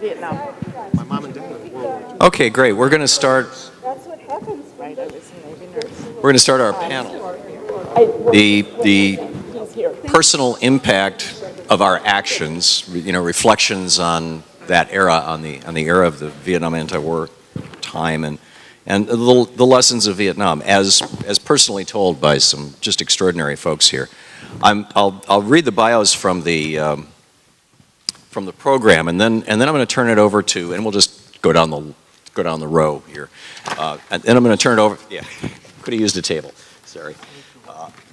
Vietnam. My mom and dad in World War II. Okay, great. We're going to start. That's what happens, right? I was a Navy nurse. We're going to start our panel. The personal impact of our actions, reflections on that era, on the era of the Vietnam anti-war time, and the lessons of Vietnam, as personally told by some just extraordinary folks here. I'll read the bios from the program, and then I'm going to turn it over to, and we'll just go down the row here, and then I'm going to turn it over. Yeah, could have used a table. Sorry.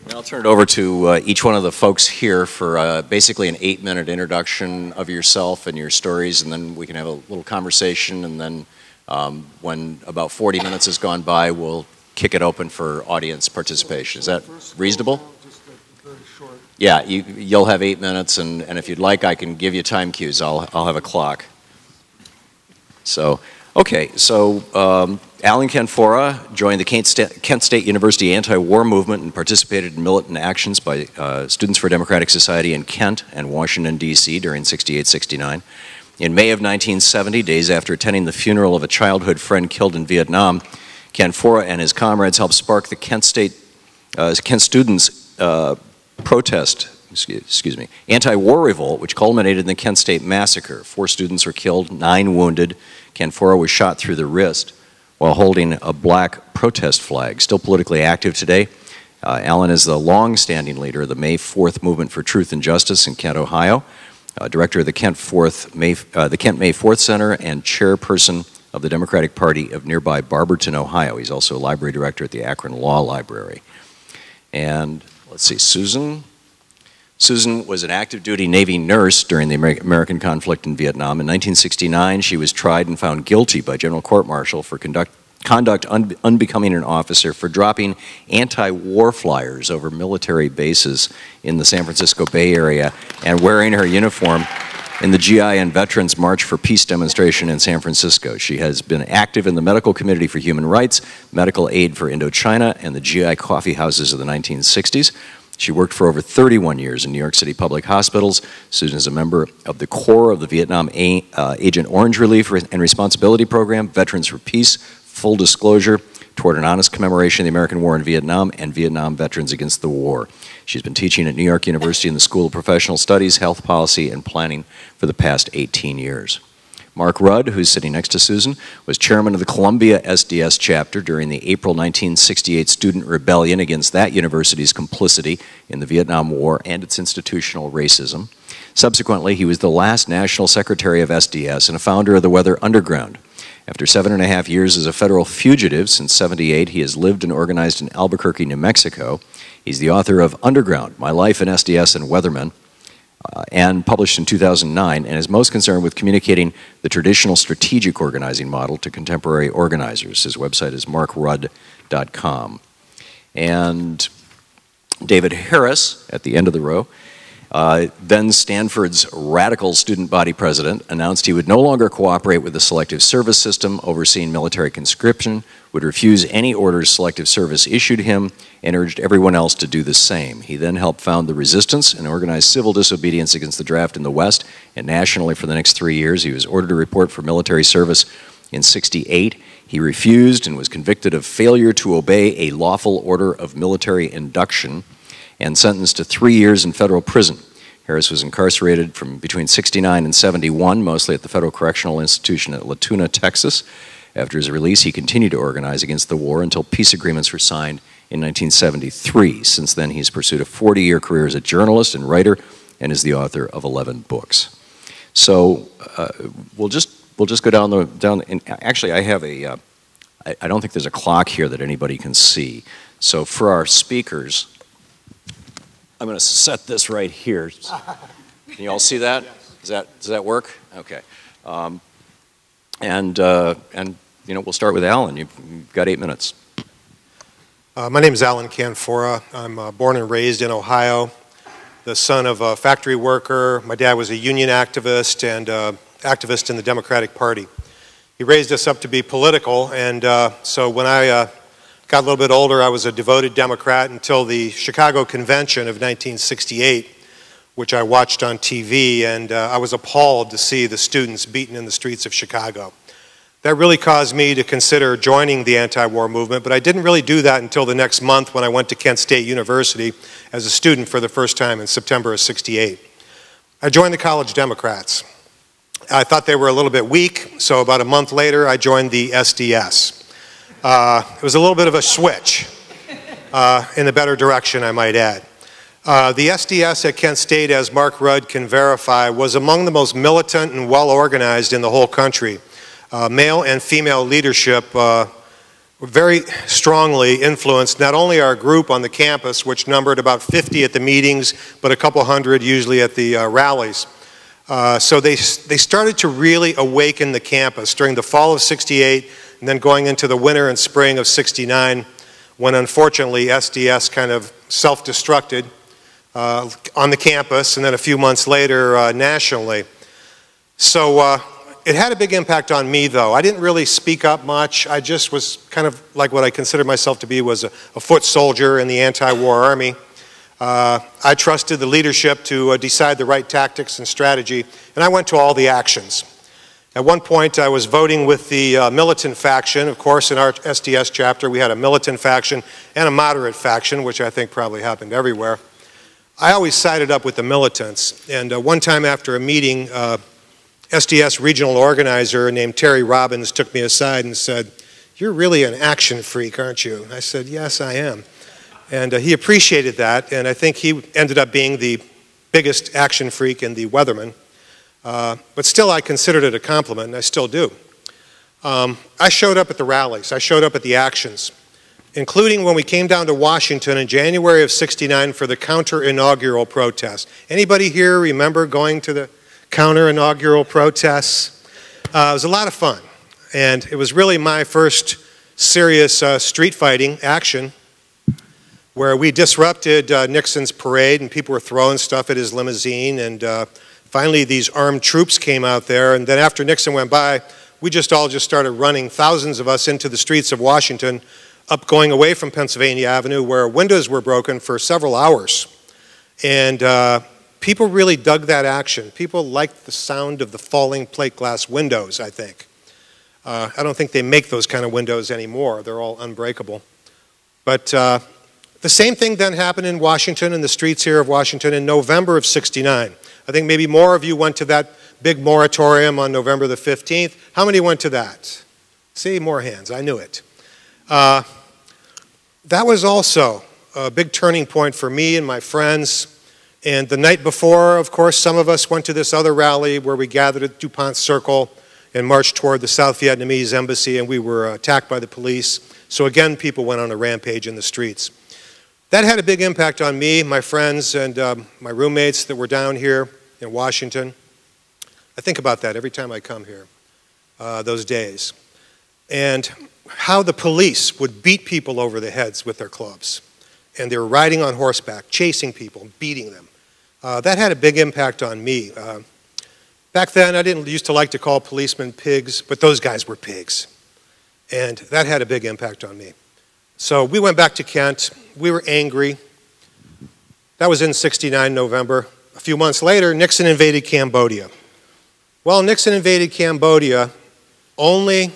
And I'll turn it over to each one of the folks here for basically an 8-minute introduction of yourself and your stories, and then we can have a little conversation, and then when about 40 minutes has gone by, we'll kick it open for audience participation. Is that reasonable? Just very short. Yeah, you'll have 8 minutes, and if you'd like, I can give you time cues. I'll have a clock. So, okay, so Alan Canfora joined the Kent State University anti-war movement and participated in militant actions by Students for Democratic Society in Kent and Washington, D.C. during 68-69. In May of 1970, days after attending the funeral of a childhood friend killed in Vietnam, Canfora and his comrades helped spark the Kent students' anti-war revolt, which culminated in the Kent State Massacre. 4 students were killed, 9 wounded. Canfora was shot through the wrist while holding a black protest flag. Still politically active today, Alan is the long-standing leader of the May 4th Movement for Truth and Justice in Kent, Ohio, director of the Kent May 4th Center, and chairperson of the Democratic Party of nearby Barberton, Ohio. He's also a library director at the Akron Law Library. And let's see, Susan. Susan was an active duty Navy nurse during the American conflict in Vietnam. In 1969, she was tried and found guilty by General Court-Martial for conduct unbecoming an officer for dropping anti-war flyers over military bases in the San Francisco Bay Area and wearing her uniform in the GI and Veterans March for Peace demonstration in San Francisco. She has been active in the Medical Committee for Human Rights, Medical Aid for Indochina, and the GI coffee houses of the 1960s. She worked for over 31 years in New York City public hospitals. Susan is a member of the Cora of the Vietnam Agent Orange Relief and Responsibility Program, Veterans for Peace, Full Disclosure, Toward an Honest Commemoration of the American War in Vietnam, and Vietnam Veterans Against the War. She's been teaching at New York University in the School of Professional Studies, Health Policy, and Planning for the past 18 years. Mark Rudd, who's sitting next to Susan, was chairman of the Columbia SDS chapter during the April 1968 student rebellion against that university's complicity in the Vietnam War and its institutional racism. Subsequently, he was the last national secretary of SDS and a founder of the Weather Underground. After 7.5 years as a federal fugitive since *78, he has lived and organized in Albuquerque, New Mexico. He's the author of Underground, My Life in SDS and Weathermen, and published in 2009, and is most concerned with communicating the traditional strategic organizing model to contemporary organizers. His website is markrudd.com. And David Harris, at the end of the row, then Stanford's radical student body president, announced he would no longer cooperate with the selective service system overseeing military conscription, would refuse any orders selective service issued him, and urged everyone else to do the same. He then helped found the Resistance and organized civil disobedience against the draft in the West, and nationally for the next 3 years. He was ordered to report for military service in '68. He refused and was convicted of failure to obey a lawful order of military induction and sentenced to 3 years in federal prison. Harris was incarcerated from between '69 and '71, mostly at the Federal Correctional Institution at La Tuna, Texas. After his release, he continued to organize against the war until peace agreements were signed in 1973. Since then, he's pursued a 40-year career as a journalist and writer and is the author of 11 books. So we'll just go down and actually I have a, I don't think there's a clock here that anybody can see. So for our speakers, I'm going to set this right here. Can you all see that? Yes. Does that work? Okay. And you know, we'll start with Alan. You've got 8 minutes. My name is Alan Canfora. I'm born and raised in Ohio, the son of a factory worker. My dad was a union activist and activist in the Democratic Party. He raised us up to be political, and so when I got a little bit older, I was a devoted Democrat until the Chicago Convention of 1968, which I watched on TV, and I was appalled to see the students beaten in the streets of Chicago. That really caused me to consider joining the anti-war movement, but I didn't really do that until the next month when I went to Kent State University as a student for the first time in September of '68. I joined the College Democrats. I thought they were a little bit weak, so about a month later I joined the SDS. It was a little bit of a switch in the better direction, I might add. The SDS at Kent State, as Mark Rudd can verify, was among the most militant and well-organized in the whole country. Male and female leadership very strongly influenced not only our group on the campus, which numbered about 50 at the meetings, but a couple hundred usually at the rallies. So they started to really awaken the campus during the fall of '68 and then going into the winter and spring of '69, when unfortunately SDS kind of self-destructed on the campus, and then a few months later nationally. So it had a big impact on me, though. I didn't really speak up much. I just was kind of like what I considered myself to be was a foot soldier in the anti-war army. I trusted the leadership to decide the right tactics and strategy, and I went to all the actions. At one point, I was voting with the militant faction. Of course, in our SDS chapter, we had a militant faction and a moderate faction, which I think probably happened everywhere. I always sided up with the militants, and one time after a meeting, SDS regional organizer named Terry Robbins took me aside and said, "You're really an action freak, aren't you?" And I said, "Yes, I am." And he appreciated that, and I think he ended up being the biggest action freak in the Weathermen. But still, I considered it a compliment, and I still do. I showed up at the rallies. I showed up at the actions, including when we came down to Washington in January of '69 for the counter-inaugural protest. Anybody here remember going to the counter-inaugural protests? It was a lot of fun, and it was really my first serious street fighting action, where we disrupted Nixon's parade, and people were throwing stuff at his limousine, and finally these armed troops came out there, and then after Nixon went by, we all started running, thousands of us, into the streets of Washington, going away from Pennsylvania Avenue, where windows were broken for several hours. And people really dug that action. People liked the sound of the falling plate glass windows, I think. I don't think they make those kind of windows anymore. They're all unbreakable. But the same thing then happened in Washington, in the streets here of Washington, in November of '69. I think maybe more of you went to that big moratorium on November the 15th. How many went to that? See, more hands. I knew it. That was also a big turning point for me and my friends. And the night before, of course, some of us went to this other rally where we gathered at DuPont Circle and marched toward the South Vietnamese embassy, and we were attacked by the police. So again, people went on a rampage in the streets. That had a big impact on me, my friends, and my roommates that were down here in Washington. I think about that every time I come here, those days. And how the police would beat people over the heads with their clubs. And they were riding on horseback, chasing people, beating them. That had a big impact on me. Back then, I didn't used to like to call policemen pigs, but those guys were pigs. And that had a big impact on me. So we went back to Kent. We were angry. That was in '69, November. A few months later, Nixon invaded Cambodia. Well, Nixon invaded Cambodia only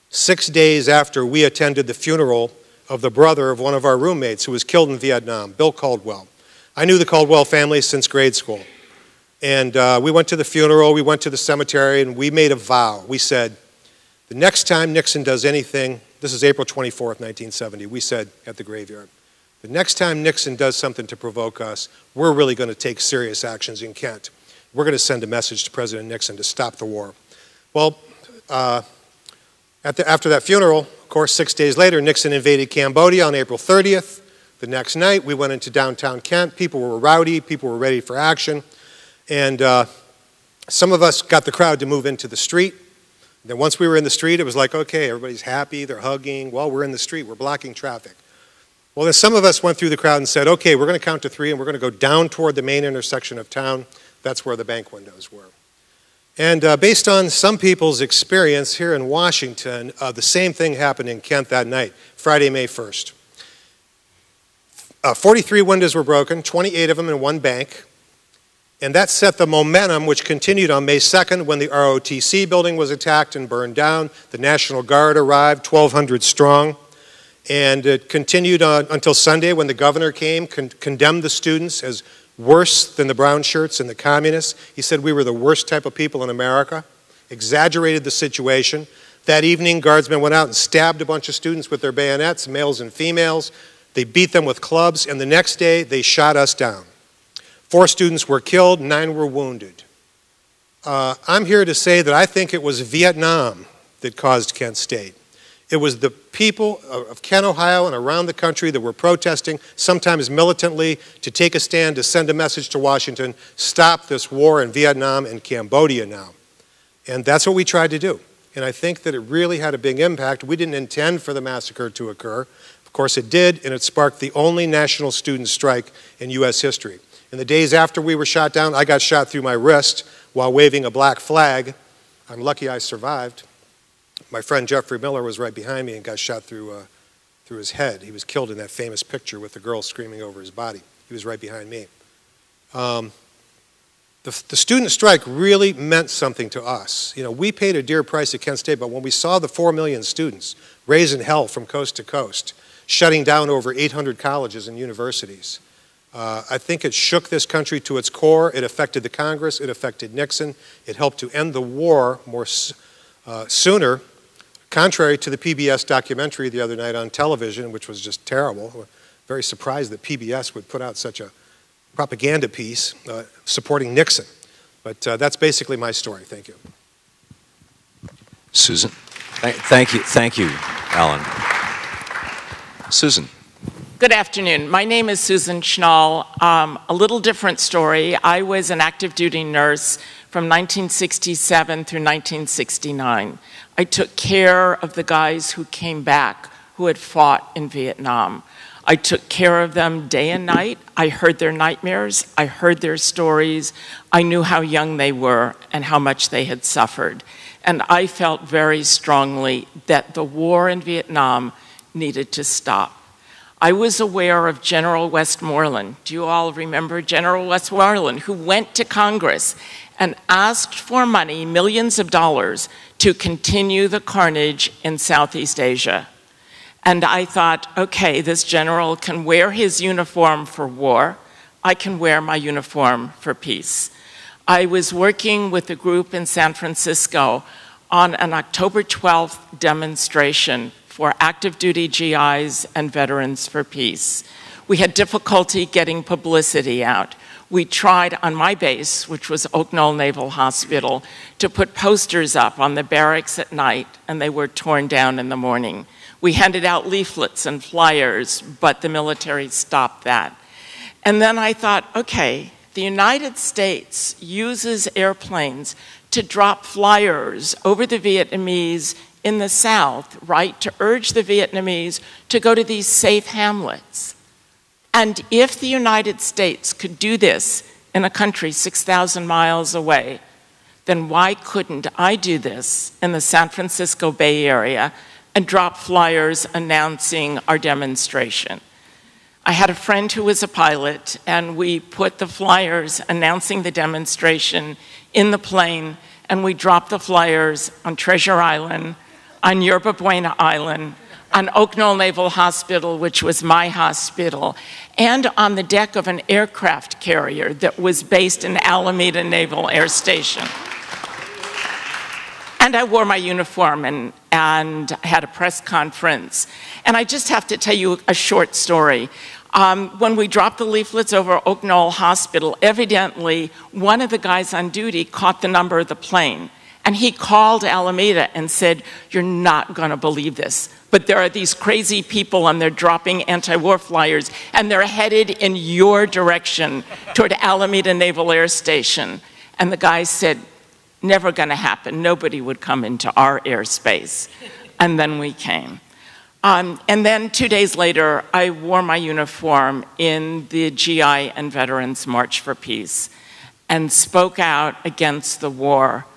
6 days after we attended the funeral of the brother of one of our roommates who was killed in Vietnam, Bill Caldwell. I knew the Caldwell family since grade school. And we went to the funeral, we went to the cemetery, and we made a vow. We said, the next time Nixon does anything, this is April 24th, 1970, we said at the graveyard, the next time Nixon does something to provoke us, we're really going to take serious actions in Kent. We're going to send a message to President Nixon to stop the war. Well, after that funeral, of course, 6 days later, Nixon invaded Cambodia on April 30th. The next night, we went into downtown Kent. People were rowdy. People were ready for action. And some of us got the crowd to move into the street. Then once we were in the street, it was like, okay, everybody's happy. They're hugging. Well, we're in the street. We're blocking traffic. Well, then some of us went through the crowd and said, okay, we're going to count to 3, and we're going to go down toward the main intersection of town. That's where the bank windows were. And based on some people's experience here in Washington, the same thing happened in Kent that night, Friday, May 1st. 43 windows were broken, 28 of them in one bank. And that set the momentum, which continued on May 2nd when the ROTC building was attacked and burned down. The National Guard arrived, 1,200 strong. And it continued on until Sunday when the governor came, condemned the students as worse than the brown shirts and the communists. He said we were the worst type of people in America, exaggerated the situation. That evening, guardsmen went out and stabbed a bunch of students with their bayonets, males and females. They beat them with clubs, and the next day, they shot us down. 4 students were killed, 9 were wounded. I'm here to say that I think it was Vietnam that caused Kent State. It was the people of Kent, Ohio, and around the country that were protesting, sometimes militantly, to take a stand, to send a message to Washington, stop this war in Vietnam and Cambodia now. And that's what we tried to do. And I think that it really had a big impact. We didn't intend for the massacre to occur. Of course it did, and it sparked the only national student strike in U.S. history. In the days after we were shot down, I got shot through my wrist while waving a black flag. I'm lucky I survived. My friend Jeffrey Miller was right behind me and got shot through his head. He was killed in that famous picture with the girl screaming over his body. He was right behind me. The student strike really meant something to us. You know, we paid a dear price at Kent State, but when we saw the 4 million students raising hell from coast to coast, shutting down over 800 colleges and universities, I think it shook this country to its core. It affected the Congress. It affected Nixon. It helped to end the war sooner, contrary to the PBS documentary the other night on television, which was just terrible. I'm very surprised that PBS would put out such a propaganda piece supporting Nixon. But that's basically my story. Thank you. Susan. Thank you, Alan. Susan. Good afternoon. My name is Susan Schnall. A little different story. I was an active duty nurse from 1967 through 1969. I took care of the guys who came back who had fought in Vietnam. I took care of them day and night. I heard their nightmares. I heard their stories. I knew how young they were and how much they had suffered. And I felt very strongly that the war in Vietnam needed to stop. I was aware of General Westmoreland. Do you all remember General Westmoreland, who went to Congress and asked for money, millions of dollars, to continue the carnage in Southeast Asia? And I thought, okay, this general can wear his uniform for war. I can wear my uniform for peace. I was working with a group in San Francisco on an October 12th demonstration for active duty GIs and Veterans for Peace. We had difficulty getting publicity out. We tried on my base, which was Oak Knoll Naval Hospital, to put posters up on the barracks at night, and they were torn down in the morning. We handed out leaflets and flyers, but the military stopped that. And then I thought, okay, the United States uses airplanes to drop flyers over the Vietnamese in the South, right, to urge the Vietnamese to go to these safe hamlets. And if the United States could do this in a country 6,000 miles away, then why couldn't I do this in the San Francisco Bay Area and drop flyers announcing our demonstration? I had a friend who was a pilot, and we put the flyers announcing the demonstration in the plane, and we dropped the flyers on Treasure Island, on Yerba Buena Island, on Oak Knoll Naval Hospital, which was my hospital, and on the deck of an aircraft carrier that was based in Alameda Naval Air Station. And I wore my uniform and had a press conference. And I just have to tell you a short story. When we dropped the leaflets over Oak Knoll Hospital, evidently one of the guys on duty caught the number of the plane. And he called Alameda and said, "You're not going to believe this, but there are these crazy people and they're dropping anti-war flyers and they're headed in your direction toward Alameda Naval Air Station." And the guy said, "Never going to happen. Nobody would come into our airspace." And then we came. And then 2 days later, I wore my uniform in the GI and Veterans March for Peace and spoke out against the war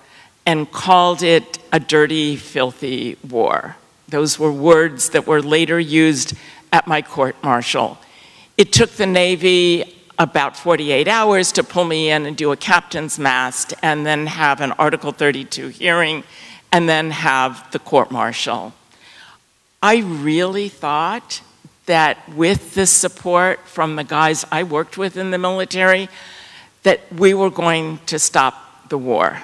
and called it a dirty, filthy war. Those were words that were later used at my court-martial. It took the Navy about 48 hours to pull me in and do a captain's mast, and then have an Article 32 hearing, and then have the court-martial. I really thought that with this support from the guys I worked with in the military, that we were going to stop the war.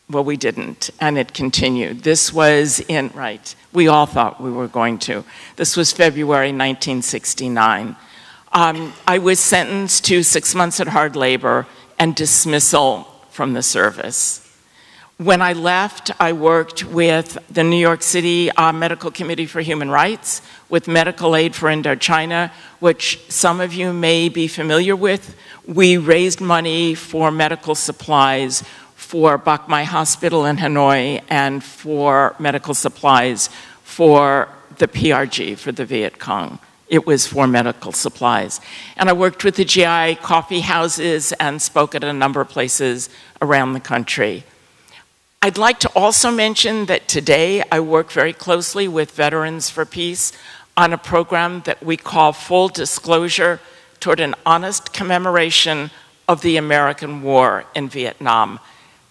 Well, we didn't, and it continued. This was we all thought we were going to. This was February 1969. I was sentenced to 6 months at hard labor and dismissal from the service. When I left, I worked with the New York City Medical Committee for Human Rights, with Medical Aid for Indochina, which some of you may be familiar with. We raised money for medical supplies for Bach Mai Hospital in Hanoi and for medical supplies for the PRG, for the Viet Cong. It was for medical supplies. And I worked with the GI coffee houses and spoke at a number of places around the country. I'd like to also mention that today I work very closely with Veterans for Peace on a program that we call Full Disclosure Toward an Honest Commemoration of the American War in Vietnam.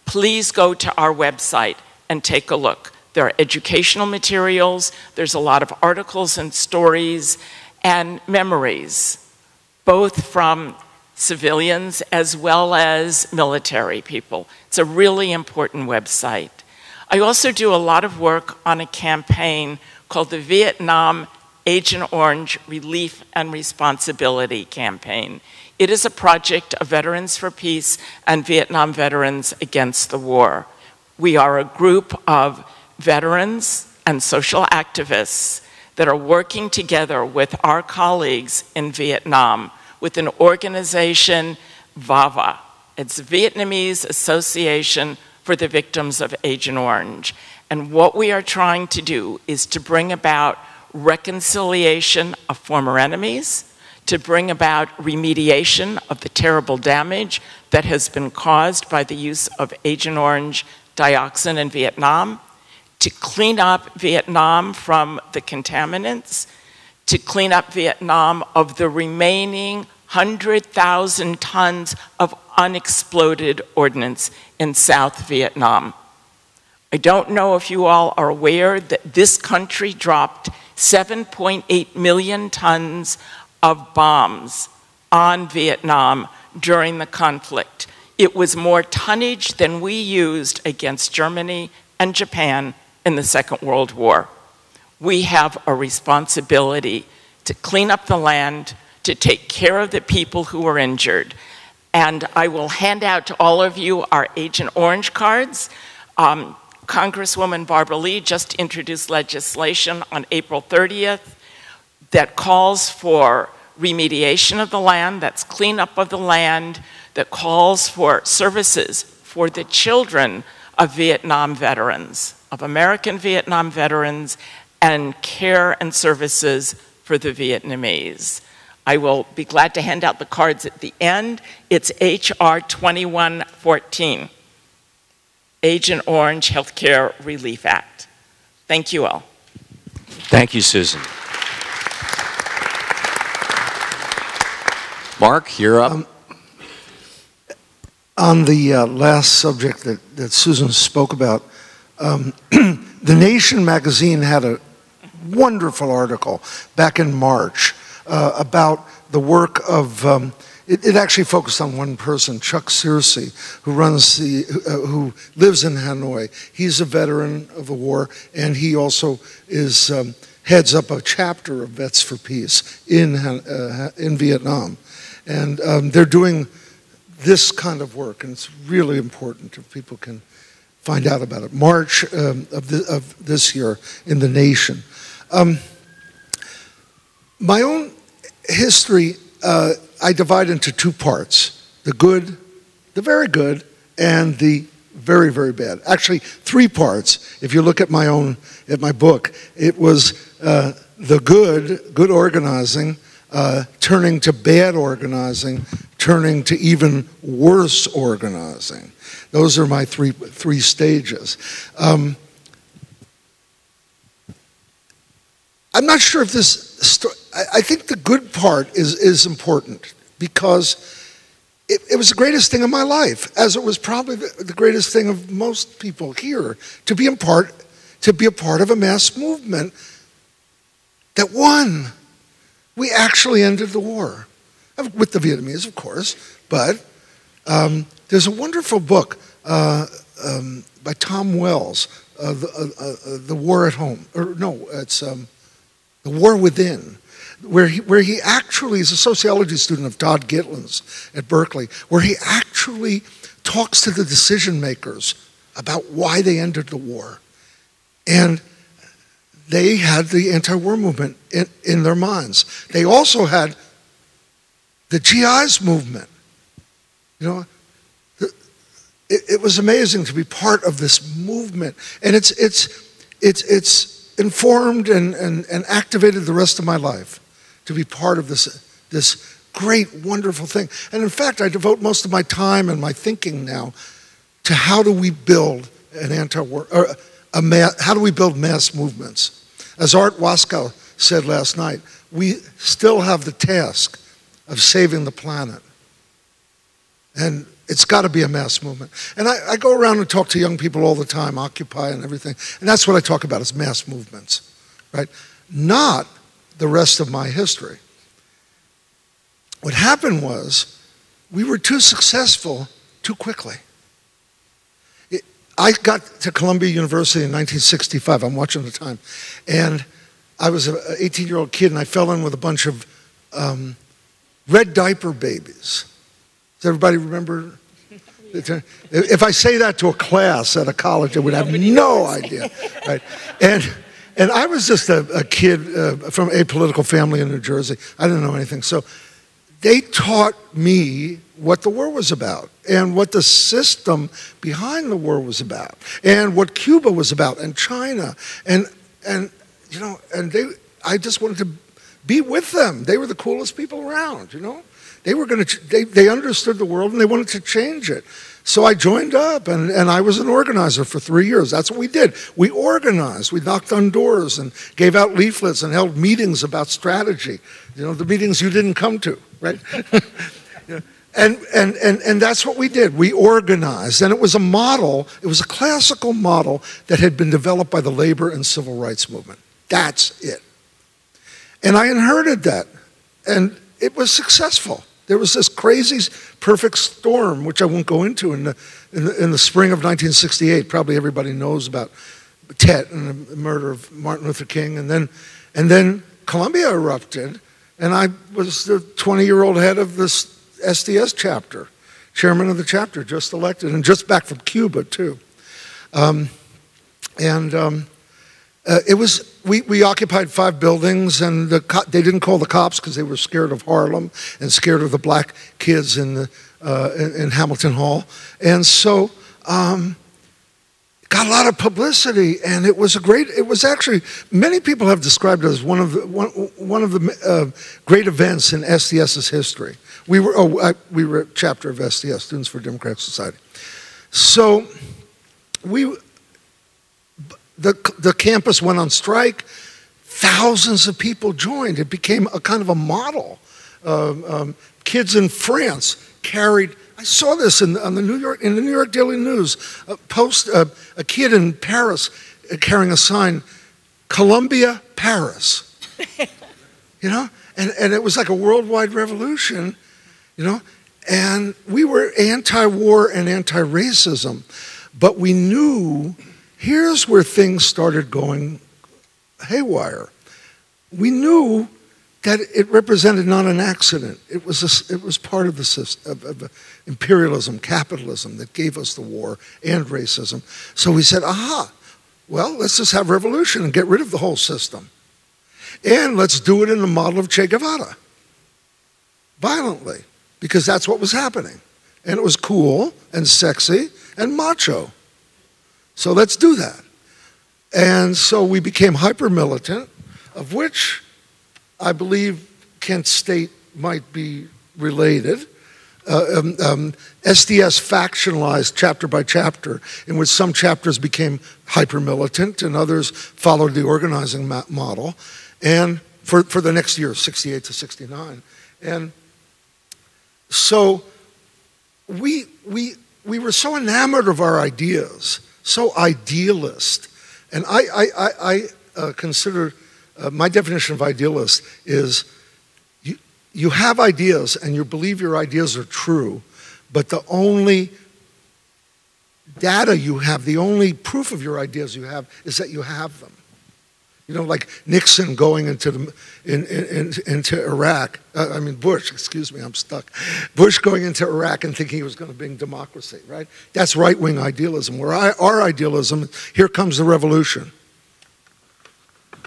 Please go to our website and take a look. There are educational materials, there's a lot of articles and stories and memories, both from civilians as well as military people. It's a really important website. I also do a lot of work on a campaign called the Vietnam Agent Orange Relief and Responsibility Campaign. It is a project of Veterans for Peace and Vietnam Veterans Against the War. We are a group of veterans and social activists that are working together with our colleagues in Vietnam with an organization, VAVA. It's Vietnamese Association for the Victims of Agent Orange. And what we are trying to do is to bring about reconciliation of former enemies, to bring about remediation of the terrible damage that has been caused by the use of Agent Orange dioxin in Vietnam, to clean up Vietnam from the contaminants, to clean up Vietnam of the remaining 100,000 tons of unexploded ordnance in South Vietnam. I don't know if you all are aware that this country dropped 7.8 million tons of bombs on Vietnam during the conflict. It was more tonnage than we used against Germany and Japan in the Second World War. We have a responsibility to clean up the land, to take care of the people who were injured. And I will hand out to all of you our Agent Orange cards. Congresswoman Barbara Lee just introduced legislation on April 30th that calls for remediation of the land, that's cleanup of the land, that calls for services for the children of Vietnam veterans, of American Vietnam veterans, and care and services for the Vietnamese. I will be glad to hand out the cards at the end. It's HR 2114, Agent Orange Healthcare Relief Act. Thank you all. Thank you, Susan. Mark, you're up. On the last subject that Susan spoke about, The Nation magazine had a wonderful article back in March about the work of, it actually focused on one person, Chuck Searcy, who lives in Hanoi. He's a veteran of the war, and he also is heads up a chapter of Vets for Peace in Vietnam. And they're doing this kind of work, and it's really important if people can find out about it. March of this year in The Nation. My own history, I divide into two parts: the good, the very good, and the very, very bad. Actually, three parts. If you look at my book, it was the good organizing, turning to bad organizing, turning to even worse organizing. Those are my three stages. I'm not sure if this story, I think the good part is important. because it was the greatest thing of my life, as it was probably the greatest thing of most people here, to be a part of a mass movement that won. We actually ended the war, with the Vietnamese, of course, but there's a wonderful book by Tom Wells, The War at Home, or no, it's The War Within, where he actually is a sociology student of Todd Gitlin's at Berkeley, where he actually talks to the decision makers about why they ended the war. And they had the anti-war movement in their minds. They also had the GIs movement. You know, it was amazing to be part of this movement, and it's informed and activated the rest of my life to be part of this great, wonderful thing. And in fact, I devote most of my time and my thinking now to how do we build an anti-war, or how do we build mass movements? As Art Waskow said last night, we still have the task of saving the planet. And it's got to be a mass movement. And I go around and talk to young people all the time, Occupy and everything, and that's what I talk about, is mass movements, right? Not the rest of my history. What happened was, we were too successful too quickly. I got to Columbia University in 1965, I'm watching the time, and I was an 18-year-old kid, and I fell in with a bunch of red diaper babies. Does everybody remember? If I say that to a class at a college, they would have no idea, right? And I was just a kid from a political family in New Jersey. I didn't know anything. So they taught me what the war was about, and what the system behind the war was about, and what Cuba was about, and China, and you know, and I just wanted to be with them. They were the coolest people around, you know. They understood the world, and they wanted to change it. So I joined up, and I was an organizer for 3 years. That's what we did. We organized. We knocked on doors and gave out leaflets and held meetings about strategy. You know, the meetings you didn't come to, right? Yeah. And that's what we did. We organized, and it was a model. It was a classical model that had been developed by the labor and civil rights movement. That's it. And I inherited that, and it was successful. There was this crazy perfect storm, which I won't go into, in the spring of 1968. Probably everybody knows about Tet and the murder of Martin Luther King. And then Columbia erupted, and I was the 20-year-old head of this SDS chapter, chairman of the chapter, just elected, and just back from Cuba, too. We occupied 5 buildings, and they didn't call the cops because they were scared of Harlem and scared of the black kids in Hamilton Hall. And so got a lot of publicity, and it was actually, many people have described it as one of the great events in SDS's history. We were a chapter of SDS, Students for a Democratic Society. So the campus went on strike. Thousands of people joined. It became a kind of a model. Kids in France carried. I saw this in the New York Daily News. A kid in Paris carrying a sign, "Columbia, Paris." You know, and it was like a worldwide revolution. You know, and we were anti-war and anti-racism, but we knew. Here's where things started going haywire. We knew that it represented not an accident. It was part of the system of imperialism, capitalism that gave us the war and racism. So we said, aha, well, let's just have revolution and get rid of the whole system. And let's do it in the model of Che Guevara, violently, because that's what was happening. And it was cool and sexy and macho. So let's do that. And so we became hyper-militant, of which I believe Kent State might be related. SDS factionalized chapter by chapter, in which some chapters became hyper-militant and others followed the organizing model, and for the next year, 68 to 69. And So we were so enamored of our ideas, so idealist. And I consider my definition of idealist is you have ideas and you believe your ideas are true, but the only data you have, the only proof of your ideas you have is that you have them. You know, like Nixon going into Iraq. Bush, excuse me, I'm stuck. Bush going into Iraq and thinking he was going to bring democracy, right? That's right-wing idealism. Where our idealism, here comes the revolution.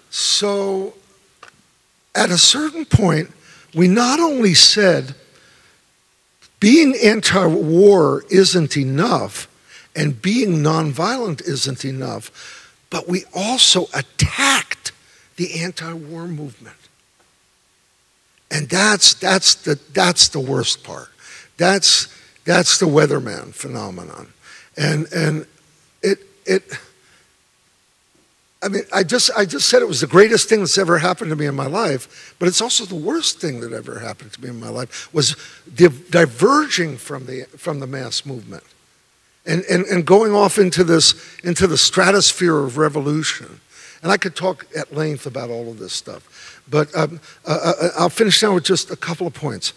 So, at a certain point, we not only said being anti-war isn't enough, and being nonviolent isn't enough, but we also attacked the anti-war movement. And that's the worst part. That's the weatherman phenomenon. And I just said it was the greatest thing that's ever happened to me in my life, but it's also the worst thing that ever happened to me in my life, was diverging from the mass movement. And going off into the stratosphere of revolution. And I could talk at length about all of this stuff. But I'll finish now with just a couple of points.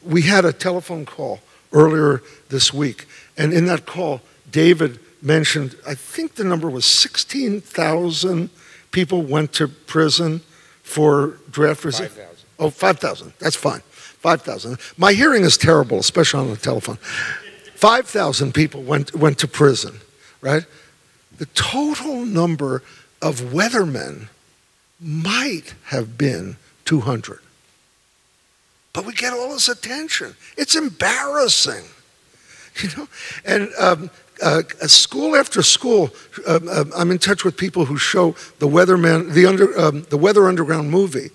We had a telephone call earlier this week. And in that call, David mentioned, I think the number was 16,000 people went to prison for draft resistance. 5,000. Oh, 5,000. That's fine. 5,000. My hearing is terrible, especially on the telephone. 5,000 people went to prison, right? The total number of weathermen might have been 200. But we get all this attention. It's embarrassing, you know? And school after school, I'm in touch with people who show the Weatherman, the Weather Underground movie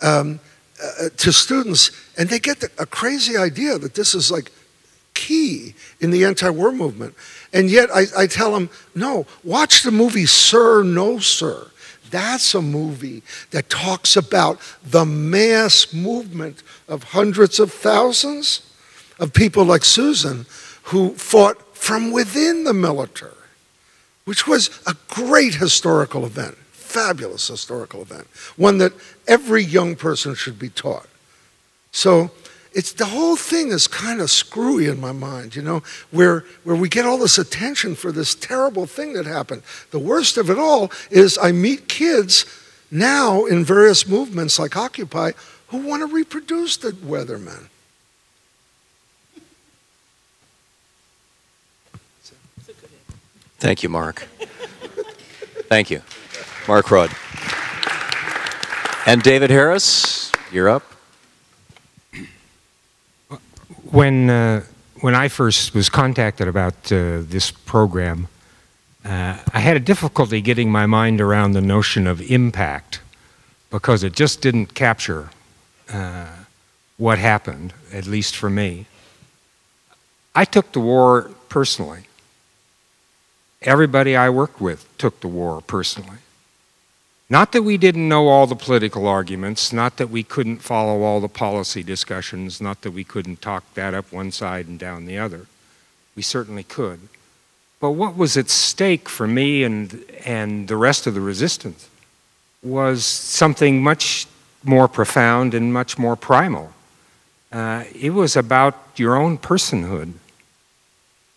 to students, and they get a crazy idea that this is like key in the anti-war movement. And yet I tell them, no, watch the movie Sir, No Sir. That's a movie that talks about the mass movement of hundreds of thousands of people like Susan who fought from within the military, which was a great historical event, fabulous historical event, one that every young person should be taught. So the whole thing is kind of screwy in my mind, you know, where we get all this attention for this terrible thing that happened. The worst of it all is I meet kids now in various movements like Occupy who want to reproduce the weathermen. Thank you, Mark. Thank you. Mark Rudd. And David Harris, you're up. When I first was contacted about this program, I had a difficulty getting my mind around the notion of impact because it just didn't capture what happened, at least for me. I took the war personally. Everybody I worked with took the war personally. Not that we didn't know all the political arguments, not that we couldn't follow all the policy discussions, not that we couldn't talk that up one side and down the other. We certainly could. But what was at stake for me and the rest of the resistance was something much more profound and much more primal. It was about your own personhood.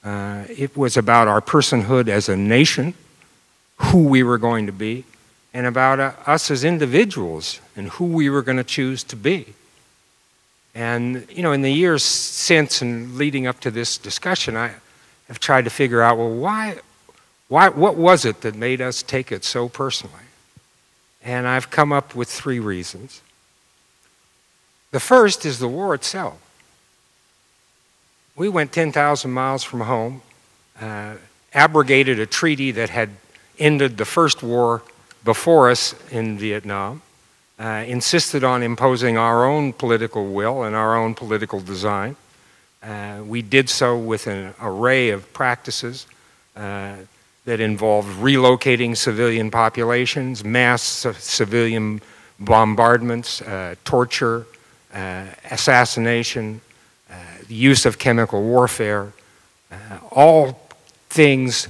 It was about our personhood as a nation, who we were going to be, and about us as individuals and who we were going to choose to be. And, you know, in the years since and leading up to this discussion, I have tried to figure out, well, what was it that made us take it so personally? And I've come up with 3 reasons. The first is the war itself. We went 10,000 miles from home, abrogated a treaty that had ended the first war before us in Vietnam, insisted on imposing our own political will and our own political design. We did so with an array of practices that involved relocating civilian populations, mass civilian bombardments, torture, assassination, the use of chemical warfare, all things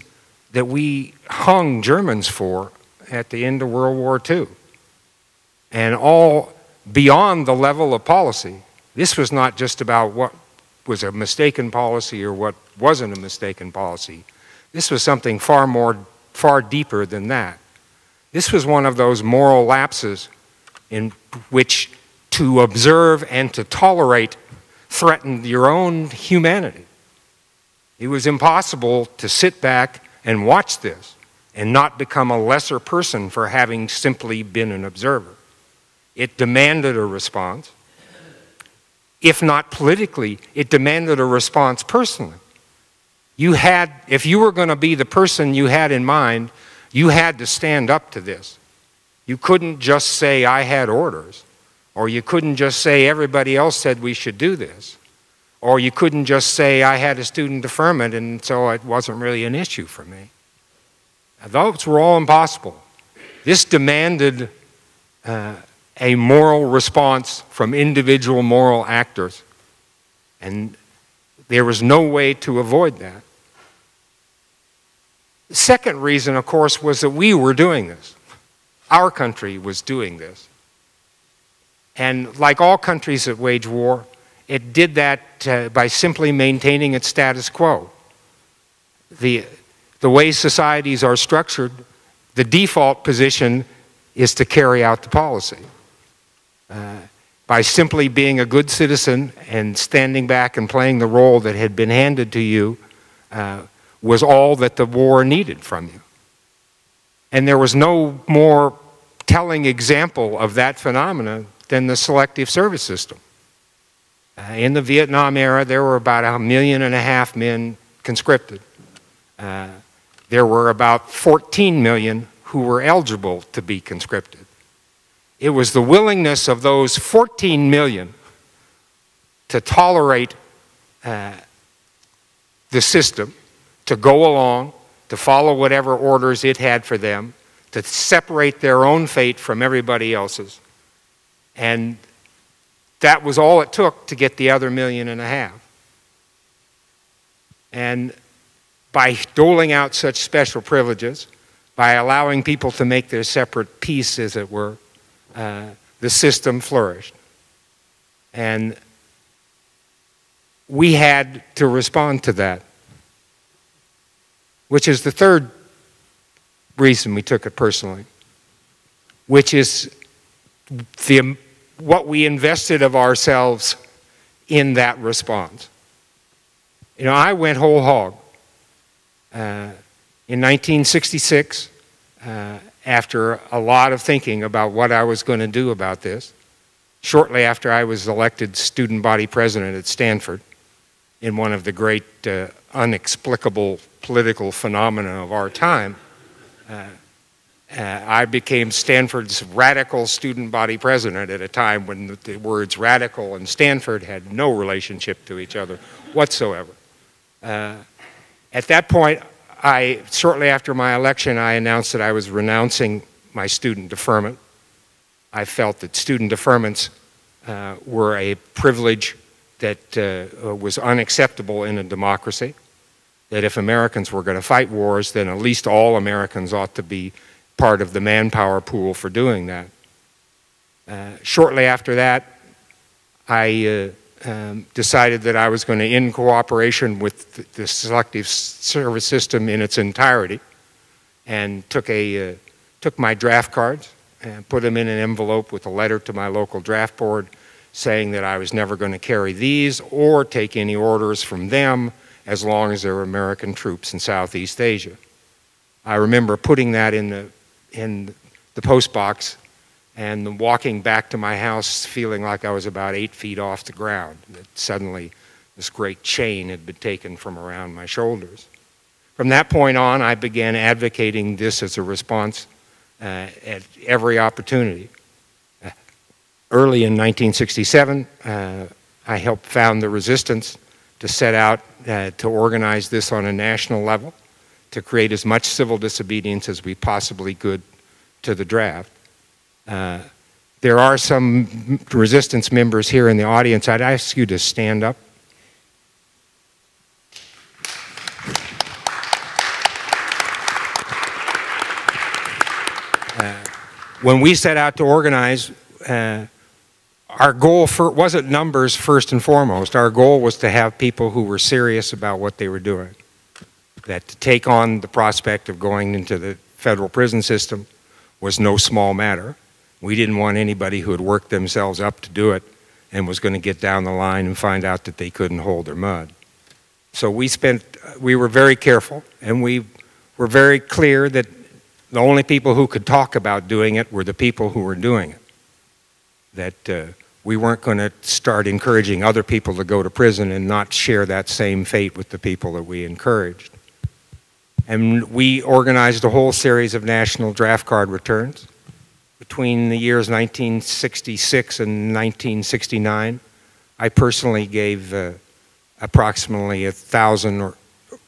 that we hung Germans for at the end of World War II. And all beyond the level of policy. This was not just about what was a mistaken policy or what wasn't a mistaken policy. This was something far deeper than that. This was one of those moral lapses in which to observe and to tolerate threatened your own humanity. It was impossible to sit back and watch this and not become a lesser person for having simply been an observer. It demanded a response. If not politically, it demanded a response personally. If you were going to be the person you had in mind, you had to stand up to this. You couldn't just say, I had orders. Or you couldn't just say, everybody else said we should do this. Or you couldn't just say, I had a student deferment and so it wasn't really an issue for me. Those were all impossible. This demanded a moral response from individual moral actors. And there was no way to avoid that. The second reason, of course, was that we were doing this. Our country was doing this. And like all countries that wage war, it did that by simply maintaining its status quo. The way societies are structured, the default position is to carry out the policy. By simply being a good citizen and standing back and playing the role that had been handed to you was all that the war needed from you. And there was no more telling example of that phenomena than the selective service system. In the Vietnam era, there were about 1.5 million men conscripted. There were about 14 million who were eligible to be conscripted. It was the willingness of those 14 million to tolerate the system, to go along, to follow whatever orders it had for them, to separate their own fate from everybody else's. And that was all it took to get the other 1.5 million. And by doling out such special privileges, by allowing people to make their separate peace, as it were, the system flourished. And we had to respond to that, which is the third reason we took it personally, which is what we invested of ourselves in that response. You know, I went whole hog. In 1966, after a lot of thinking about what I was going to do about this, shortly after I was elected student body president at Stanford, in one of the great unexplicable political phenomena of our time, I became Stanford's radical student body president at a time when the words radical and Stanford had no relationship to each other whatsoever. At that point, shortly after my election, I announced that I was renouncing my student deferment. I felt that student deferments were a privilege that was unacceptable in a democracy, that if Americans were going to fight wars, then at least all Americans ought to be part of the manpower pool for doing that. Shortly after that, I decided that I was going to end cooperation with the selective service system in its entirety, and took my draft cards and put them in an envelope with a letter to my local draft board saying that I was never going to carry these or take any orders from them as long as there were American troops in Southeast Asia. I remember putting that in the post box and walking back to my house feeling like I was about 8 feet off the ground. That suddenly this great chain had been taken from around my shoulders. From that point on, I began advocating this as a response at every opportunity. Early in 1967, I helped found the resistance to set out to organize this on a national level, to create as much civil disobedience as we possibly could to the draft. There are some resistance members here in the audience. I'd ask you to stand up when we set out to organize, our goal wasn't numbers first and foremost. Our goal was to have people who were serious about what they were doing. That to take on the prospect of going into the federal prison system was no small matter. We didn't want anybody who had worked themselves up to do it and was going to get down the line and find out that they couldn't hold their mud. So we were very careful, and we were very clear that the only people who could talk about doing it were the people who were doing it. That we weren't going to start encouraging other people to go to prison and not share that same fate with the people that we encouraged. And we organized a whole series of national draft card returns. Between the years 1966 and 1969, I personally gave approximately 1,000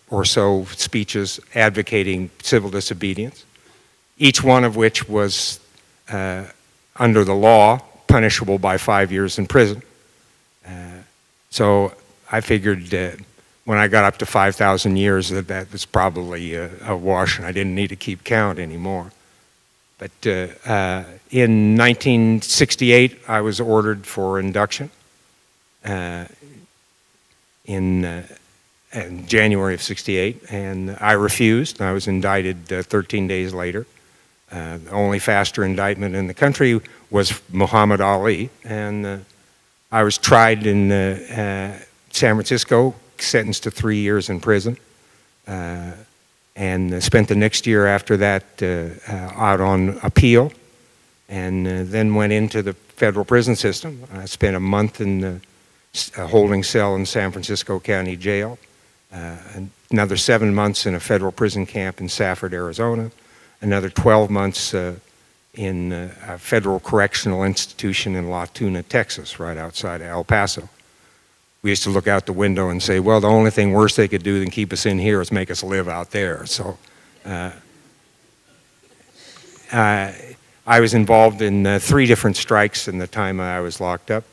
or so speeches advocating civil disobedience, each one of which was under the law punishable by 5 years in prison. So I figured when I got up to 5,000 years that was probably a wash, and I didn't need to keep count anymore. But in 1968, I was ordered for induction. In January of '68, and I refused. I was indicted 13 days later. The only faster indictment in the country was Muhammad Ali, and I was tried in San Francisco, sentenced to 3 years in prison, and spent the next year after that out on appeal, and then went into the federal prison system. I spent a month in a holding cell in San Francisco County Jail, another 7 months in a federal prison camp in Safford, Arizona, another 12 months in a federal correctional institution in La Tuna, Texas, right outside of El Paso. We used to look out the window and say, well, the only thing worse they could do than keep us in here is make us live out there. So I was involved in 3 different strikes in the time I was locked up.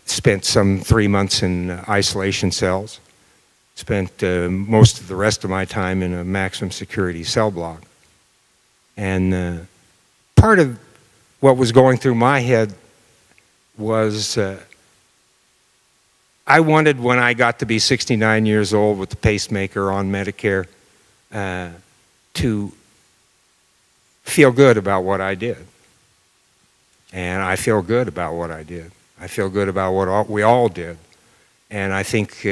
Spent some 3 months in isolation cells. Spent most of the rest of my time in a maximum security cell block. And part of what was going through my head was I wanted, when I got to be 69 years old with the pacemaker on Medicare, to feel good about what I did. And I feel good about what I did. I feel good about what we all did. And I think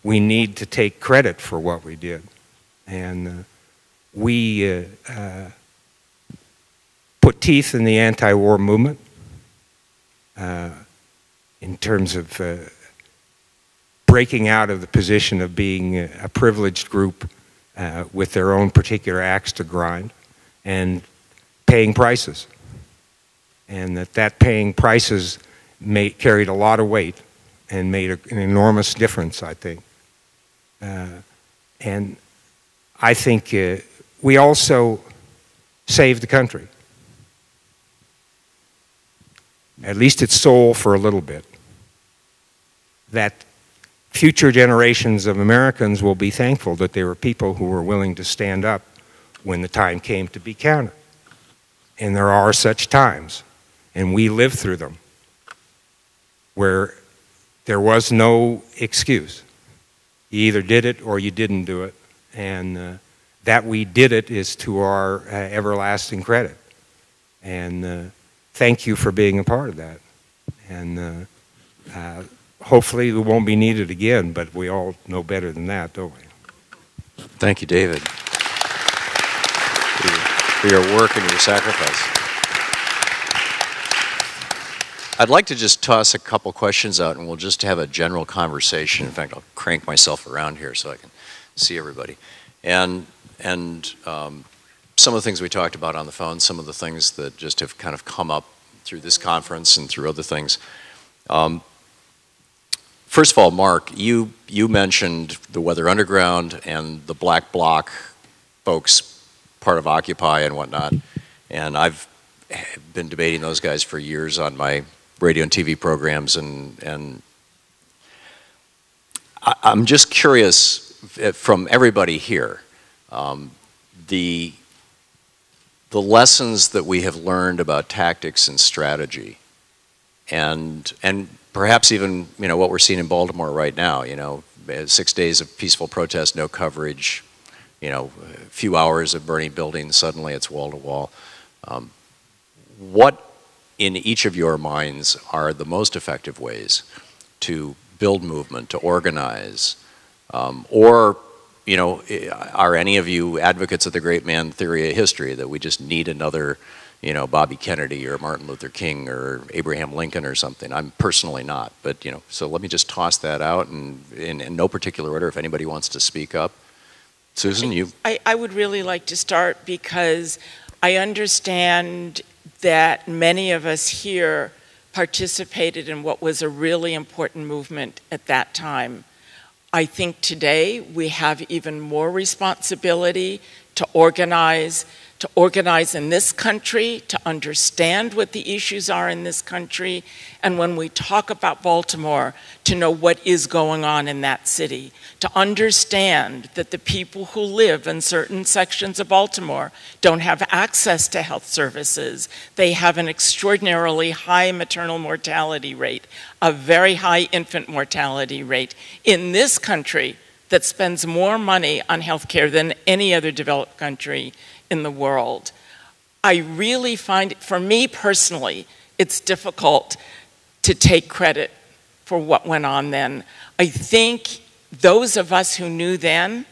we need to take credit for what we did. And we put teeth in the anti-war movement in terms of breaking out of the position of being a privileged group with their own particular axe to grind and paying prices. And that paying prices carried a lot of weight and made an enormous difference, I think. And I think we also saved the country. At least its soul for a little bit. That future generations of Americans will be thankful that there were people who were willing to stand up when the time came to be counted. And there are such times, and we lived through them, where there was no excuse. You either did it or you didn't do it. And that we did it is to our everlasting credit. And thank you for being a part of that. And hopefully it won't be needed again, but we all know better than that, don't we? Thank you, David, for your work and your sacrifice. I'd like to just toss a couple questions out, and we'll just have a general conversation. In fact, I'll crank myself around here so I can see everybody. And some of the things we talked about on the phone, some of the things that just have kind of come up through this conference and through other things. First of all, Mark, you mentioned the Weather Underground and the Black Bloc folks, part of Occupy and whatnot. And I've been debating those guys for years on my radio and TV programs, and I'm just curious from everybody here, the the lessons that we have learned about tactics and strategy, and perhaps even, you know, what we're seeing in Baltimore right now, you know, 6 days of peaceful protest, no coverage, you know, a few hours of burning buildings, suddenly it's wall to wall. What in each of your minds are the most effective ways to build movement, to organize, or, you know, are any of you advocates of the great man theory of history, that we just need another, you know, Bobby Kennedy or Martin Luther King or Abraham Lincoln or something? I'm personally not, but, you know, so let me just toss that out, and in no particular order, if anybody wants to speak up. Susan, you? I would really like to start, because I understand that many of us here participated in what was a really important movement at that time. I think today we have even more responsibility to organize in this country, to understand what the issues are in this country, and when we talk about Baltimore, to know what is going on in that city, to understand that the people who live in certain sections of Baltimore don't have access to health services. They have an extraordinarily high maternal mortality rate, a very high infant mortality rate in this country that spends more money on health care than any other developed country in the world. I really find, for me personally, it's difficult to take credit for what went on then. I think those of us who knew then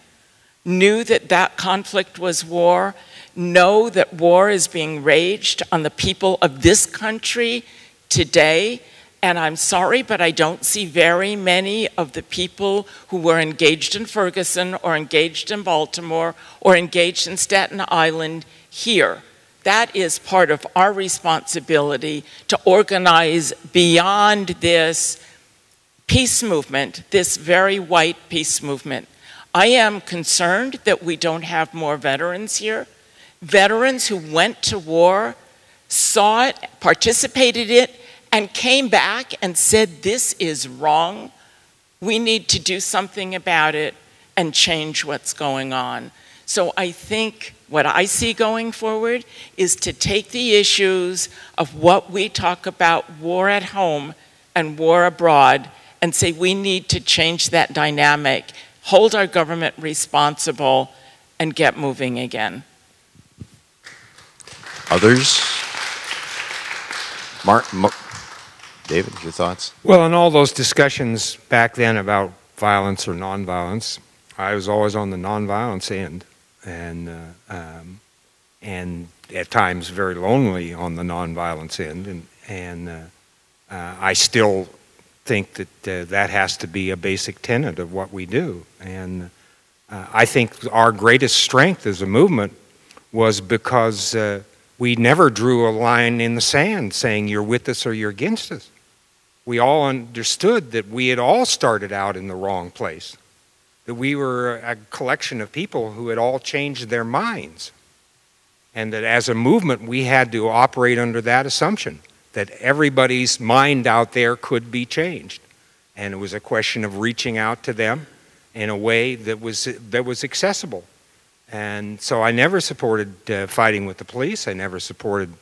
knew that that conflict was war, know that war is being waged on the people of this country today. And I'm sorry, but I don't see very many of the people who were engaged in Ferguson or engaged in Baltimore or engaged in Staten Island here. That is part of our responsibility, to organize beyond this peace movement, this very white peace movement. I am concerned that we don't have more veterans here. Veterans who went to war, saw it, participated in it, and came back and said, this is wrong. We need to do something about it and change what's going on. So I think what I see going forward is to take the issues of what we talk about, war at home and war abroad, and say we need to change that dynamic, hold our government responsible, and get moving again. Others? David, your thoughts? Well, in all those discussions back then about violence or nonviolence, I was always on the nonviolence end, and at times very lonely on the nonviolence end, and I still think that that has to be a basic tenet of what we do. And I think our greatest strength as a movement was because we never drew a line in the sand saying you're with us or you're against us. We all understood that we had all started out in the wrong place, that we were a collection of people who had all changed their minds, and that as a movement we had to operate under that assumption that everybody's mind out there could be changed, and it was a question of reaching out to them in a way that was accessible. And so I never supported fighting with the police. I never supported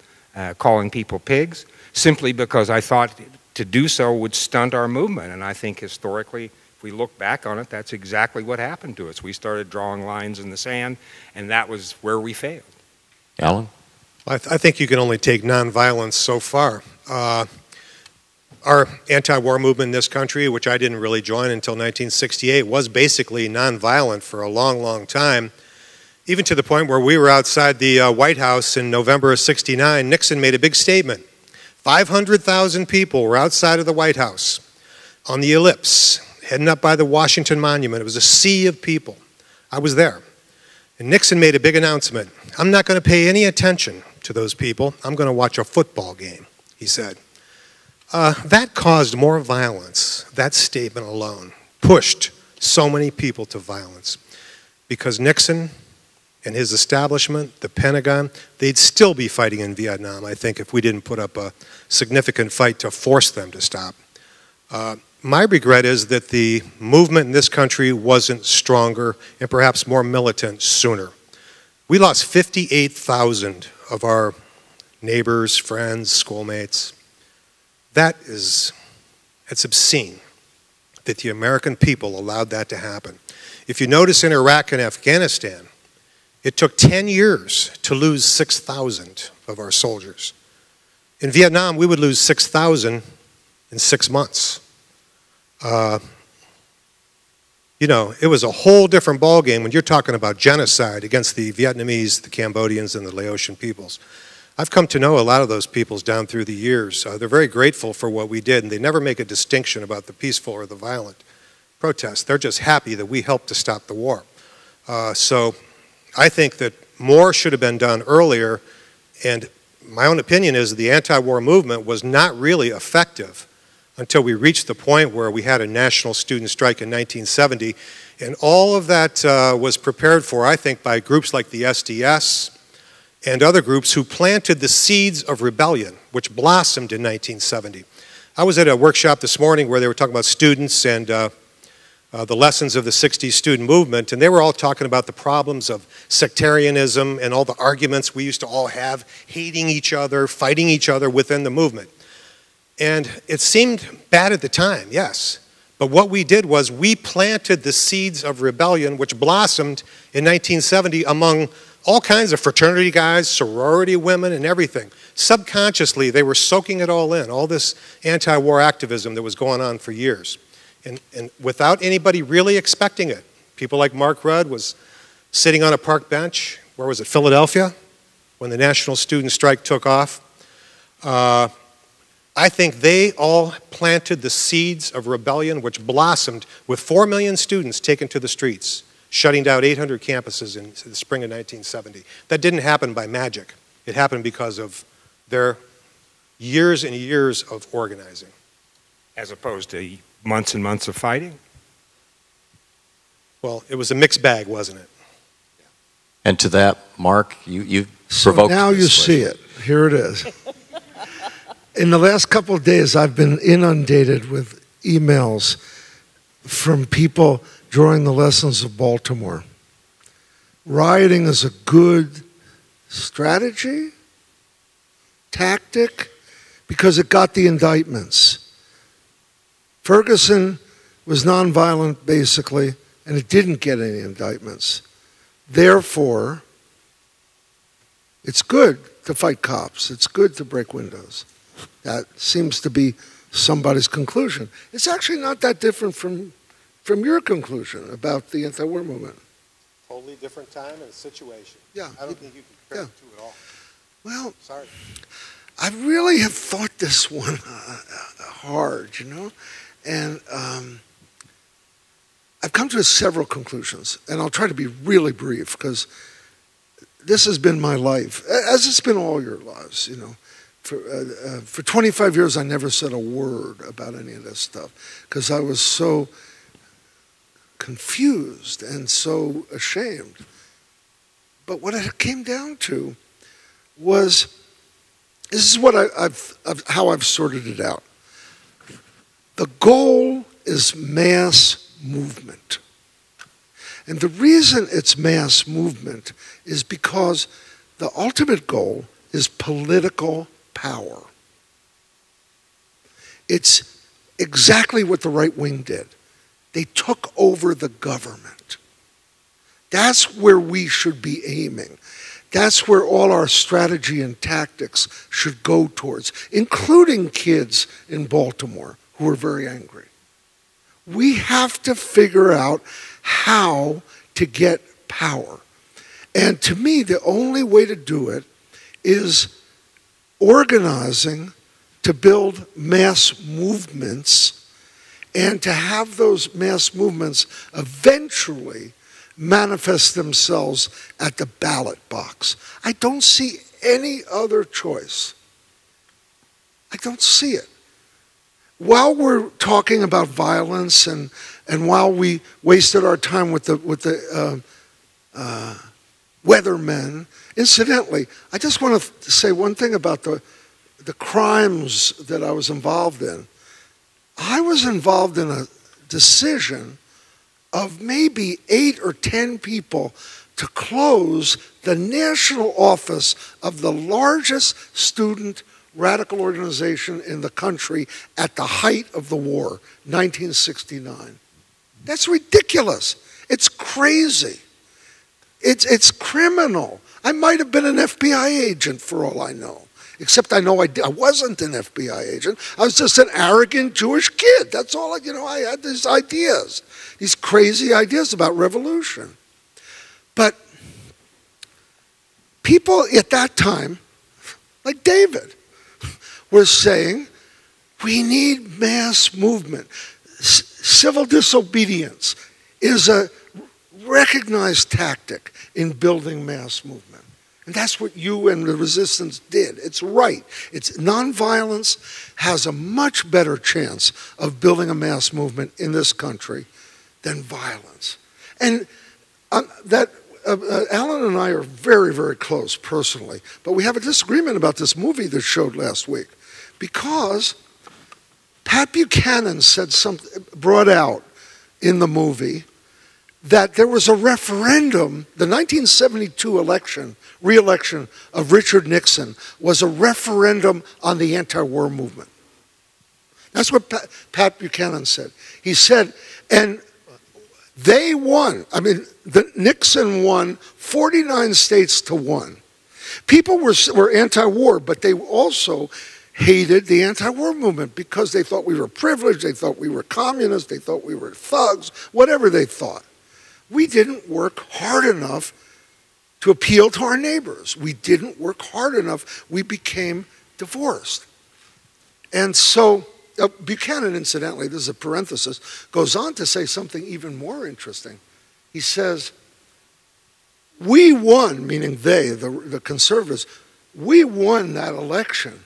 calling people pigs, simply because I thought to do so would stunt our movement. And I think historically, if we look back on it, that's exactly what happened to us. We started drawing lines in the sand, and that was where we failed. Alan? I think you can only take nonviolence so far. Our anti-war movement in this country, which I didn't really join until 1968, was basically nonviolent for a long, long time, even to the point where we were outside the White House in November of '69. Nixon made a big statement. 500,000 people were outside of the White House on the ellipse, heading up by the Washington Monument. It was a sea of people. I was there. And Nixon made a big announcement. I'm not going to pay any attention to those people. I'm going to watch a football game, he said. That caused more violence. That statement alone pushed so many people to violence, because Nixon and his establishment, the Pentagon, they'd still be fighting in Vietnam, I think, if we didn't put up a significant fight to force them to stop. My regret is that the movement in this country wasn't stronger and perhaps more militant sooner. We lost 58,000 of our neighbors, friends, schoolmates. It's obscene that the American people allowed that to happen. If you notice in Iraq and Afghanistan, it took 10 years to lose 6,000 of our soldiers. In Vietnam, we would lose 6,000 in 6 months. You know, it was a whole different ballgame when you're talking about genocide against the Vietnamese, the Cambodians, and the Laotian peoples. I've come to know a lot of those peoples down through the years. They're very grateful for what we did, and they never make a distinction about the peaceful or the violent protests. They're just happy that we helped to stop the war. So I think that more should have been done earlier, and my own opinion is the anti-war movement was not really effective until we reached the point where we had a national student strike in 1970, and all of that was prepared for, I think, by groups like the SDS and other groups who planted the seeds of rebellion, which blossomed in 1970. I was at a workshop this morning where they were talking about students and the lessons of the 60s student movement, and they were all talking about the problems of sectarianism and all the arguments we used to all have, hating each other, fighting each other within the movement. And it seemed bad at the time, yes, but what we did was we planted the seeds of rebellion which blossomed in 1970 among all kinds of fraternity guys, sorority women, and everything. Subconsciously, they were soaking it all in, all this anti-war activism that was going on for years. And without anybody really expecting it. People like Mark Rudd was sitting on a park bench, where was it, Philadelphia, when the national student strike took off. I think they all planted the seeds of rebellion which blossomed with 4 million students taken to the streets, shutting down 800 campuses in the spring of 1970. That didn't happen by magic. It happened because of their years and years of organizing. As opposed to months and months of fighting? Well, it was a mixed bag, wasn't it? And to that, Mark, you So provoked now you this see it. Here it is. In the last couple of days, I've been inundated with emails from people drawing the lessons of Baltimore. Rioting is a good strategy, tactic, because it got the indictments. Ferguson was nonviolent, basically, and it didn't get any indictments. Therefore, it's good to fight cops. It's good to break windows. That seems to be somebody's conclusion. It's actually not that different from your conclusion about the anti-war movement. Totally different time and situation. Yeah. I don't think you can compare the two at all. Well, sorry. I really have thought this one hard, you know? And I've come to several conclusions, and I'll try to be really brief because this has been my life, as it's been all your lives, you know. For 25 years, I never said a word about any of this stuff because I was so confused and so ashamed. But what it came down to was, this is what how I've sorted it out. The goal is mass movement. And the reason it's mass movement is because the ultimate goal is political power. It's exactly what the right wing did. They took over the government. That's where we should be aiming. That's where all our strategy and tactics should go towards, including kids in Baltimore who are very angry. We have to figure out how to get power. And to me, the only way to do it is organizing to build mass movements and to have those mass movements eventually manifest themselves at the ballot box. I don't see any other choice. I don't see it. While we're talking about violence and while we wasted our time with the weathermen, incidentally, I just want to say one thing about the crimes that I was involved in. I was involved in a decision of maybe 8 or 10 people to close the national office of the largest student radical organization in the country at the height of the war, 1969. That's ridiculous. It's crazy. It's criminal. I might have been an FBI agent for all I know. Except I know I wasn't an FBI agent. I was just an arrogant Jewish kid. That's all, I had these ideas, these crazy ideas about revolution. But people at that time, like David, were saying, we need mass movement. Civil disobedience is a recognized tactic in building mass movement. And that's what you and the resistance did. It's right. Nonviolence has a much better chance of building a mass movement in this country than violence. And Alan and I are very, very close personally, but we have a disagreement about this movie that showed last week because Pat Buchanan said something, brought out in the movie that there was a referendum, the 1972 election, re-election of Richard Nixon was a referendum on the anti-war movement. That's what Pat Buchanan said. He said, and they won. I mean, Nixon won 49 states to 1. People were anti-war, but they also hated the anti-war movement because they thought we were privileged, they thought we were communists, they thought we were thugs, whatever they thought. We didn't work hard enough to appeal to our neighbors. We didn't work hard enough. We became divorced. And so Buchanan, incidentally, this is a parenthesis, goes on to say something even more interesting. He says, we won, meaning they, the conservatives, we won that election.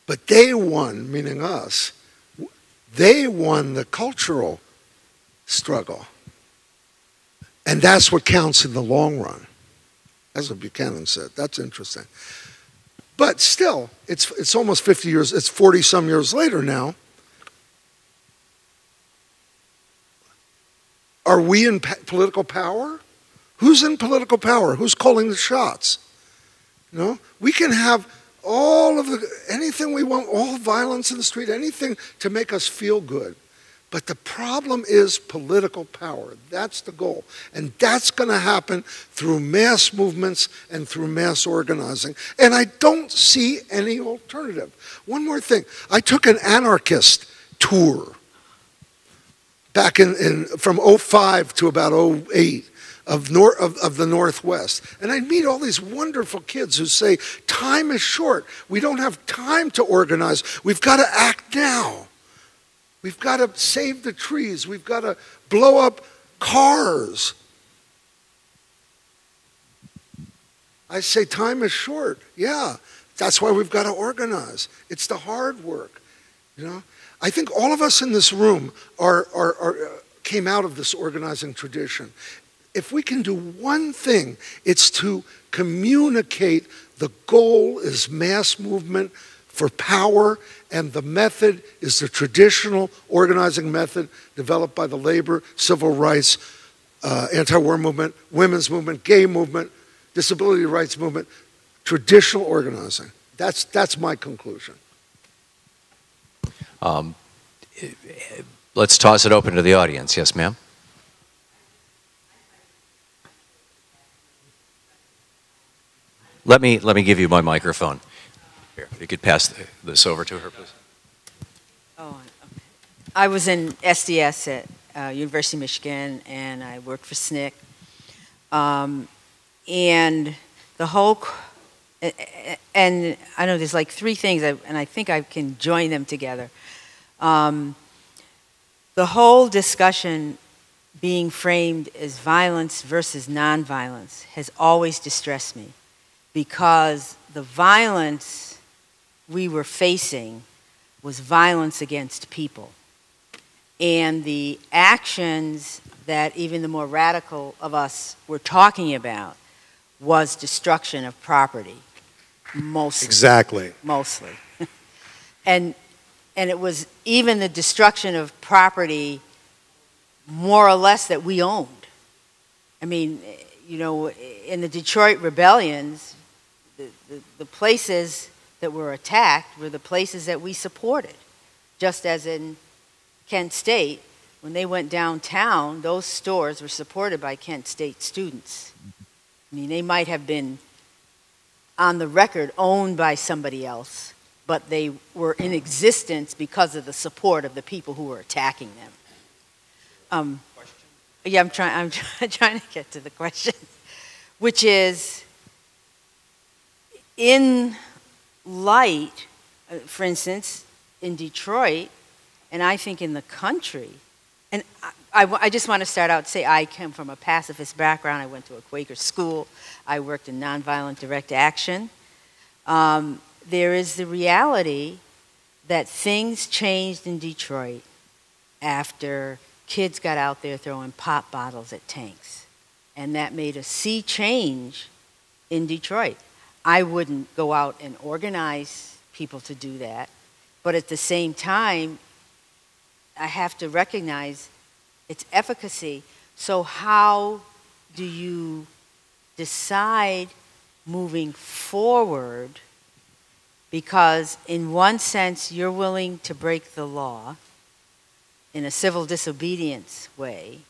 But they won, meaning us, they won the cultural struggle. And that's what counts in the long run. That's what Buchanan said. That's interesting. But still, it's almost 50 years, it's 40-some years later now. Are we in political power? Who's in political power? Who's calling the shots? We can have anything we want, all violence in the street, anything to make us feel good. But the problem is political power. That's the goal. And that's going to happen through mass movements and through mass organizing. And I don't see any alternative. One more thing. I took an anarchist tour back from 05 to about 08 of the Northwest. And I'd meet all these wonderful kids who say, time is short. We don't have time to organize. We've got to act now. We've got to save the trees. We've got to blow up cars. I say time is short. Yeah, that's why we've got to organize. It's the hard work. I think all of us in this room came out of this organizing tradition. If we can do one thing, it's to communicate the goal is mass movement for power, and the method is the traditional organizing method developed by the labor, civil rights, anti-war movement, women's movement, gay movement, disability rights movement, traditional organizing. That's my conclusion. Let's toss it open to the audience. Yes, ma'am? Let me give you my microphone. Here, if you could pass this over to her, please. Oh, okay. I was in SDS at University of Michigan, and I worked for SNCC. And the whole, and I know there's like 3 things, and I think I can join them together. The whole discussion being framed as violence versus nonviolence has always distressed me, because the violence we were facing was violence against people. And the actions that even the more radical of us were talking about was destruction of property, mostly. Exactly. Mostly. And it was even the destruction of property more or less that we owned. I mean, you know, in the Detroit rebellions, the places that were attacked were the places that we supported. Just as in Kent State, when they went downtown, those stores were supported by Kent State students. I mean, they might have been on the record owned by somebody else, but they were in existence because of the support of the people who were attacking them. Yeah, I'm trying to get to the question, which is, in light, for instance, in Detroit, and I think in the country, and I just want to start out and say I come from a pacifist background. I went to a Quaker school. I worked in nonviolent direct action. There is the reality that things changed in Detroit after kids got out there throwing pop bottles at tanks. And that made a sea change in Detroit. I wouldn't go out and organize people to do that. But at the same time, I have to recognize its efficacy. So how do you decide moving forward? Because in one sense, you're willing to break the law in a civil disobedience way.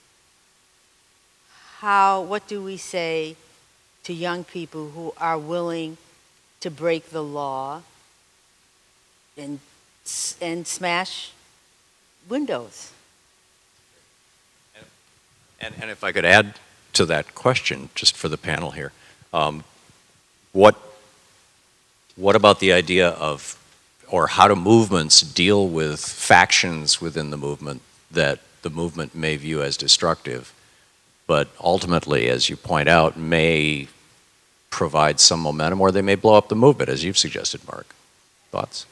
What do we say to young people who are willing to break the law and smash windows? And if I could add to that question, just for the panel here, what about the idea of, or how do movements deal with factions within the movement that the movement may view as destructive, but ultimately, as you point out, may provide some momentum, or they may blow up the movement, as you've suggested, Mark? Thoughts?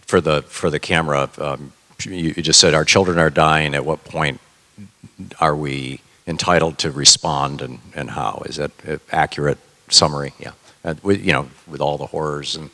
For the camera, you just said our children are dying. At what point are we entitled to respond, and how? Is that an accurate summary? Yeah, with all the horrors and.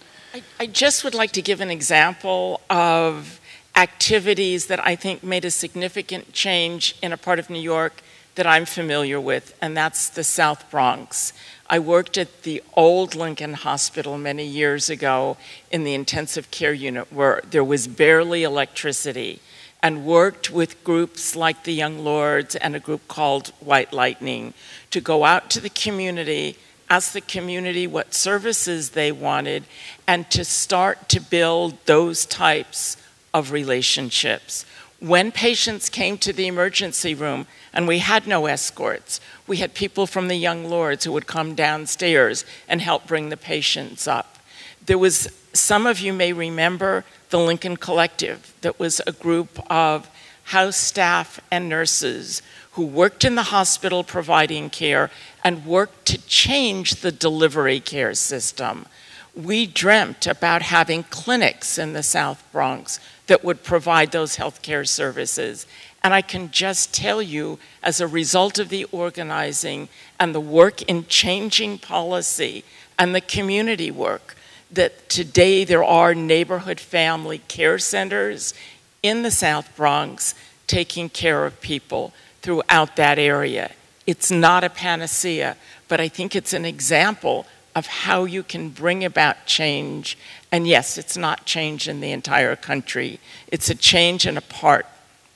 I just would like to give an example of activities that I think made a significant change in a part of New York that I'm familiar with, and that's the South Bronx. I worked at the old Lincoln Hospital many years ago in the intensive care unit where there was barely electricity, and worked with groups like the Young Lords and a group called White Lightning to go out to the community, ask the community what services they wanted, and to start to build those types of relationships. When patients came to the emergency room, and we had no escorts, we had people from the Young Lords who would come downstairs and help bring the patients up. There was, some of you may remember, the Lincoln Collective. That was a group of house staff and nurses who worked in the hospital providing care and worked to change the delivery care system. We dreamt about having clinics in the South Bronx that would provide those healthcare services. And I can just tell you, as a result of the organizing and the work in changing policy and the community work, that today there are neighborhood family care centers in the South Bronx taking care of people throughout that area. It's not a panacea, but I think it's an example of how you can bring about change. And yes, it's not change in the entire country. It's a change in a part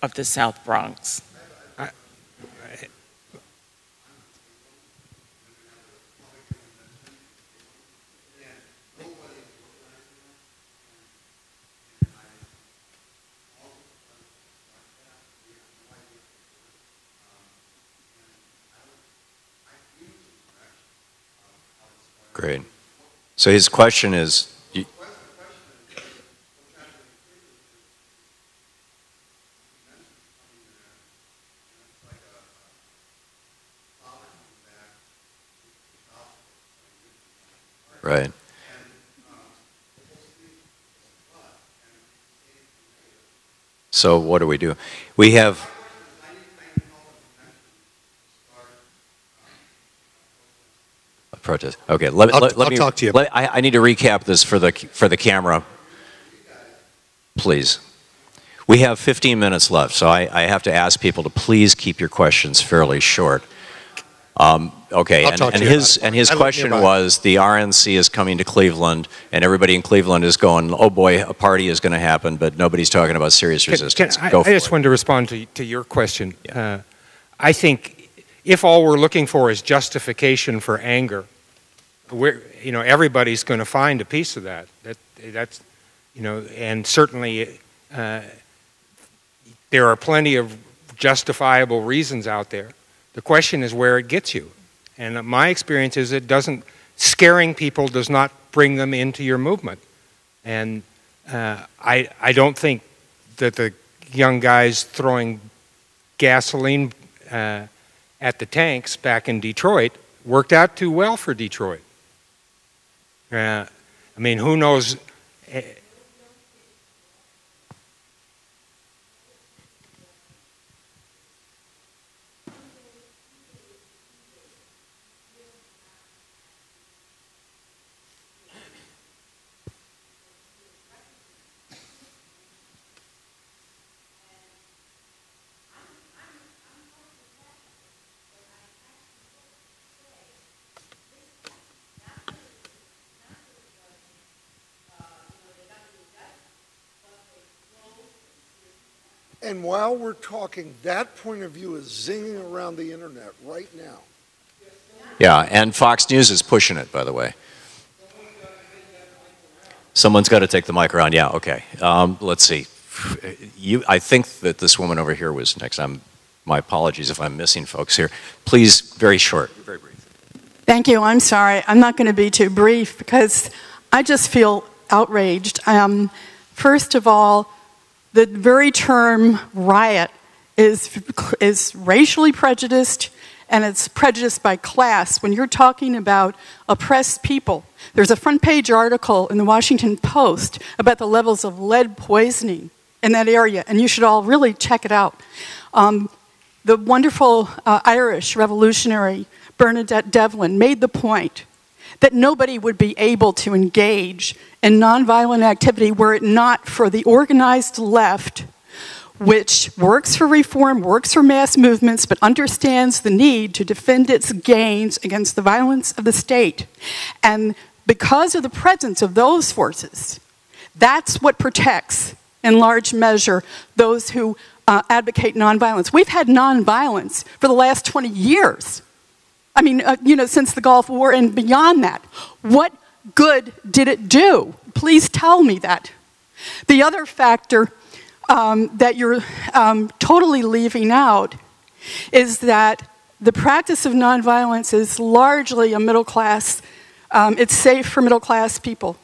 of the South Bronx. Great. So his question is, Right. So what do we do? We have... a protest. Okay, let me talk to you. I need to recap this for the camera. Please. We have 15 minutes left, so I have to ask people to please keep your questions fairly short. Okay, and his question was, the RNC is coming to Cleveland, and everybody in Cleveland is going, oh boy, a party is going to happen, but nobody's talking about serious resistance. I just wanted to respond to your question. Yeah. I think if all we're looking for is justification for anger, everybody's going to find a piece of that. That's and certainly there are plenty of justifiable reasons out there. The question is where it gets you. And my experience is scaring people does not bring them into your movement. And I don't think that the young guys throwing gasoline at the tanks back in Detroit worked out too well for Detroit. I mean, who knows? And while we're talking, that point of view is zinging around the internet right now. Yeah, and Fox News is pushing it, by the way. Someone's got to take the mic around. Yeah, okay. Let's see. I think that this woman over here was next. My apologies if I'm missing folks here. Please, very short. Very brief. Thank you. I'm sorry. I'm not going to be too brief because I just feel outraged. First of all, the very term riot is racially prejudiced, and it's prejudiced by class. When you're talking about oppressed people, there's a front page article in the Washington Post about the levels of lead poisoning in that area, and you should all really check it out. The wonderful Irish revolutionary Bernadette Devlin made the point that nobody would be able to engage in nonviolent activity were it not for the organized left, which works for reform, works for mass movements, but understands the need to defend its gains against the violence of the state. And because of the presence of those forces, that's what protects, in large measure, those who advocate nonviolence. We've had nonviolence for the last 20 years. I mean, since the Gulf War and beyond that. What good did it do? Please tell me that. The other factor that you're totally leaving out is that the practice of nonviolence is largely a middle class, it's safe for middle class people.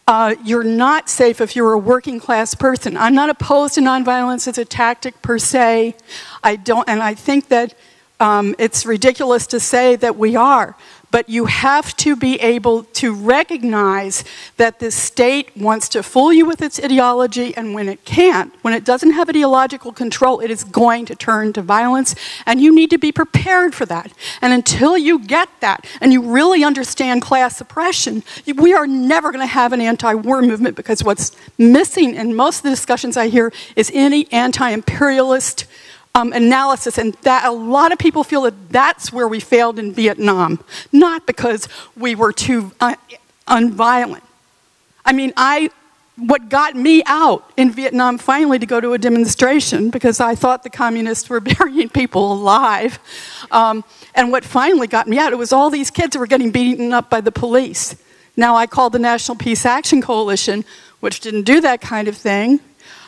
You're not safe if you're a working class person. I'm not opposed to nonviolence as a tactic per se. I think that it's ridiculous to say that we are, but you have to be able to recognize that the state wants to fool you with its ideology, and when it can't, when it doesn't have ideological control, it is going to turn to violence, and you need to be prepared for that. And until you get that, and you really understand class oppression, we are never going to have an anti-war movement, because what's missing in most of the discussions I hear is any anti-imperialist analysis, and that a lot of people feel that that's where we failed in Vietnam, not because we were too unviolent. I mean, what got me out in Vietnam finally to go to a demonstration, because I thought the communists were burying people alive, and what finally got me out, it was all these kids who were getting beaten up by the police. Now I called the National Peace Action Coalition, which didn't do that kind of thing,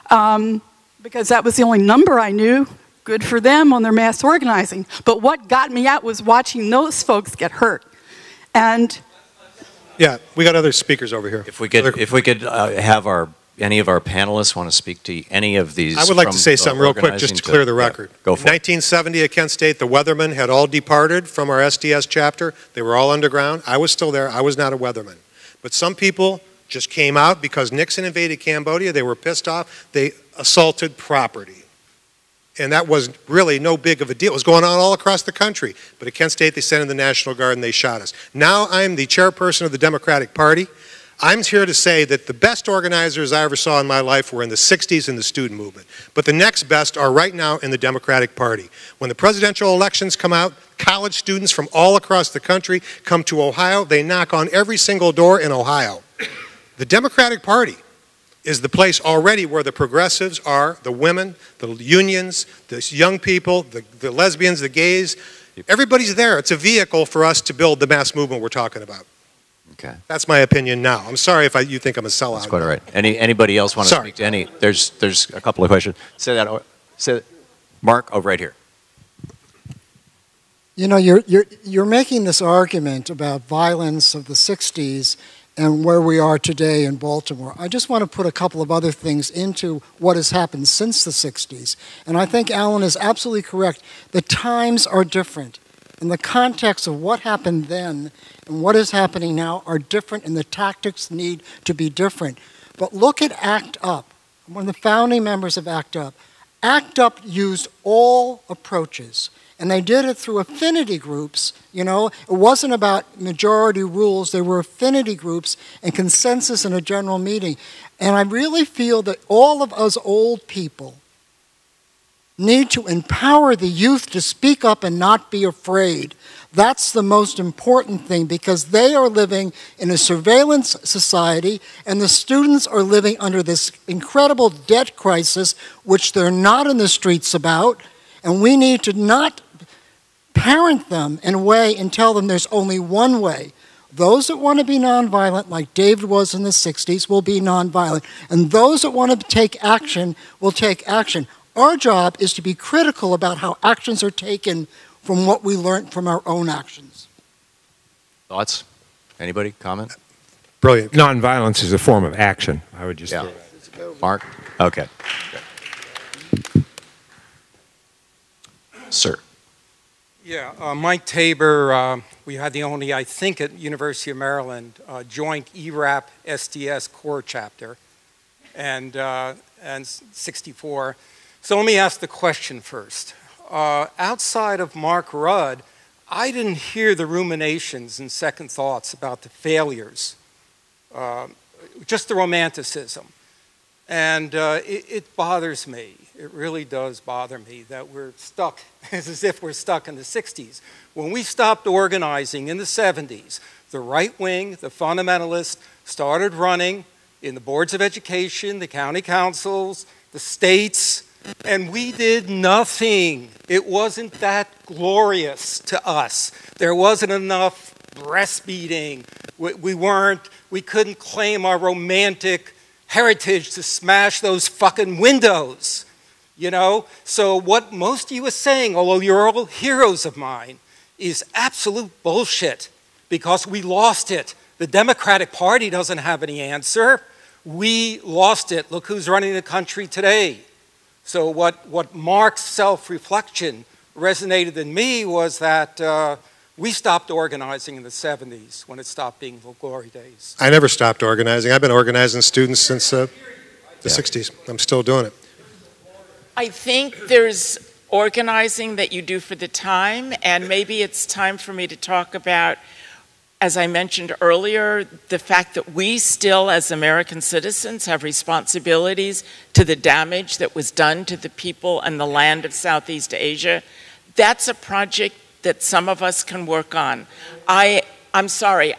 because that was the only number I knew. Good for them on their mass organizing. But what got me out was watching those folks get hurt. And yeah, we got other speakers over here. If we could have our any of our panelists want to speak to any of these? I would like to say something real quick just to clear the Yeah, record. go for In 1970 at Kent State, the weathermen had all departed from our SDS chapter. They were all underground. I was still there. I was not a weatherman. But some people just came out because Nixon invaded Cambodia. They were pissed off. They assaulted property. And that was really no big of a deal. It was going on all across the country. But at Kent State, they sent in the National Guard and they shot us. Now I'm the chairperson of the Democratic Party. I'm here to say that the best organizers I ever saw in my life were in the 60s in the student movement. But the next best are right now in the Democratic Party. When the presidential elections come out, college students from all across the country come to Ohio. They knock on every single door in Ohio. The Democratic Party is the place already where the progressives are, the women, the unions, the young people, the lesbians, the gays. Everybody's there. It's a vehicle for us to build the mass movement we're talking about. Okay. That's my opinion now. I'm sorry if you think I'm a sellout. That's quite all right. Anybody else want to speak to any? There's a couple of questions. Say that. Mark, right here. You know, you're making this argument about violence of the 60s and where we are today in Baltimore. I just want to put a couple of other things into what has happened since the 60s. And I think Alan is absolutely correct. The times are different. And the context of what happened then and what is happening now are different, and the tactics need to be different. But look at ACT UP. I'm one of the founding members of ACT UP. ACT UP used all approaches. And they did it through affinity groups, you know. It wasn't about majority rules. There were affinity groups and consensus in a general meeting. And I really feel that all of us old people need to empower the youth to speak up and not be afraid. That's the most important thing, because they are living in a surveillance society, and the students are living under this incredible debt crisis, which they're not in the streets about. And we need to not parent them in a way and tell them there's only one way. Those that want to be nonviolent, like David was in the 60s, will be nonviolent. And those that want to take action will take action. Our job is to be critical about how actions are taken from what we learned from our own actions. Thoughts? Anybody? Comment? Brilliant. Nonviolence is a form of action. I would just throw that. Mark? Okay. Sir. Yeah, Mike Tabor, we had the only, I think at University of Maryland, joint ERAP SDS core chapter, and 64. So let me ask the question first. Outside of Mark Rudd, I didn't hear the ruminations and second thoughts about the failures, just the romanticism. And it bothers me. It really does bother me that we're stuck, as if we're stuck in the 60s. When we stopped organizing in the 70s, the right wing, the fundamentalists, started running in the boards of education, the county councils, the states, and we did nothing. It wasn't that glorious to us. There wasn't enough breastfeeding. We couldn't claim our romantic heritage to smash those fucking windows. You know, so what most of you are saying, although you're all heroes of mine, is absolute bullshit, because we lost it. The Democratic Party doesn't have any answer. We lost it. Look who's running the country today. So what Mark's self-reflection resonated in me was that we stopped organizing in the 70s when it stopped being the glory days. I never stopped organizing. I've been organizing students since the 60s. I'm still doing it. I think there's organizing that you do for the time, and maybe it's time for me to talk about, as I mentioned earlier, the fact that we still, as American citizens, have responsibilities to the damage that was done to the people and the land of Southeast Asia. That's a project that some of us can work on. I'm sorry,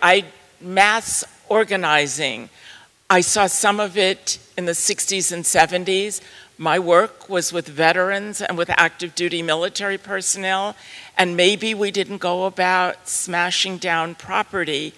mass organizing, I saw some of it in the 60s and 70s. My work was with veterans and with active duty military personnel, and maybe we didn't go about smashing down property.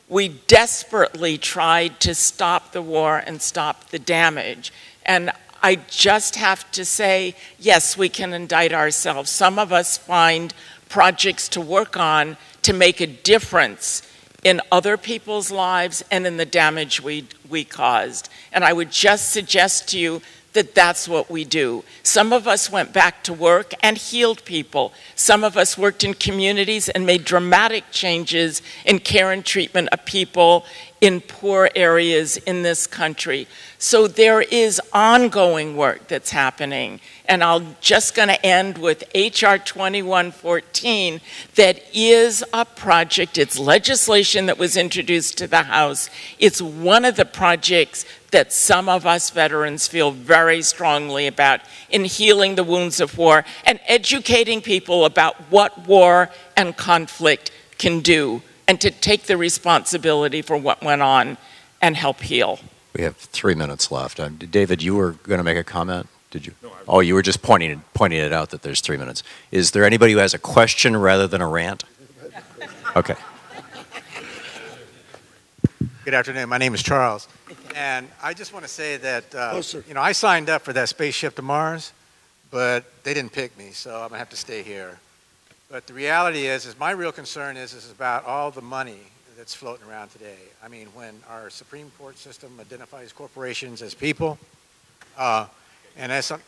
We desperately tried to stop the war and stop the damage. And I just have to say, yes, we can indict ourselves. Some of us find projects to work on to make a difference in other people's lives and in the damage we caused. And I would just suggest to you that that's what we do. Some of us went back to work and healed people. Some of us worked in communities and made dramatic changes in care and treatment of people in poor areas in this country. So there is ongoing work that's happening. And I'm just going to end with H.R. 2114 that is a project. It's legislation that was introduced to the House. It's one of the projects that some of us veterans feel very strongly about in healing the wounds of war and educating people about what war and conflict can do, and to take the responsibility for what went on and help heal. We have 3 minutes left. David, you were going to make a comment? Did you? No, oh, you were just pointing it out that there's 3 minutes. Is there anybody who has a question rather than a rant? Okay. Good afternoon. My name is Charles. And I just want to say that, you know, I signed up for that spaceship to Mars, but they didn't pick me, so I'm going to have to stay here. But the reality is my real concern is about all the money that's floating around today. I mean, when our Supreme Court system identifies corporations as people, and as some...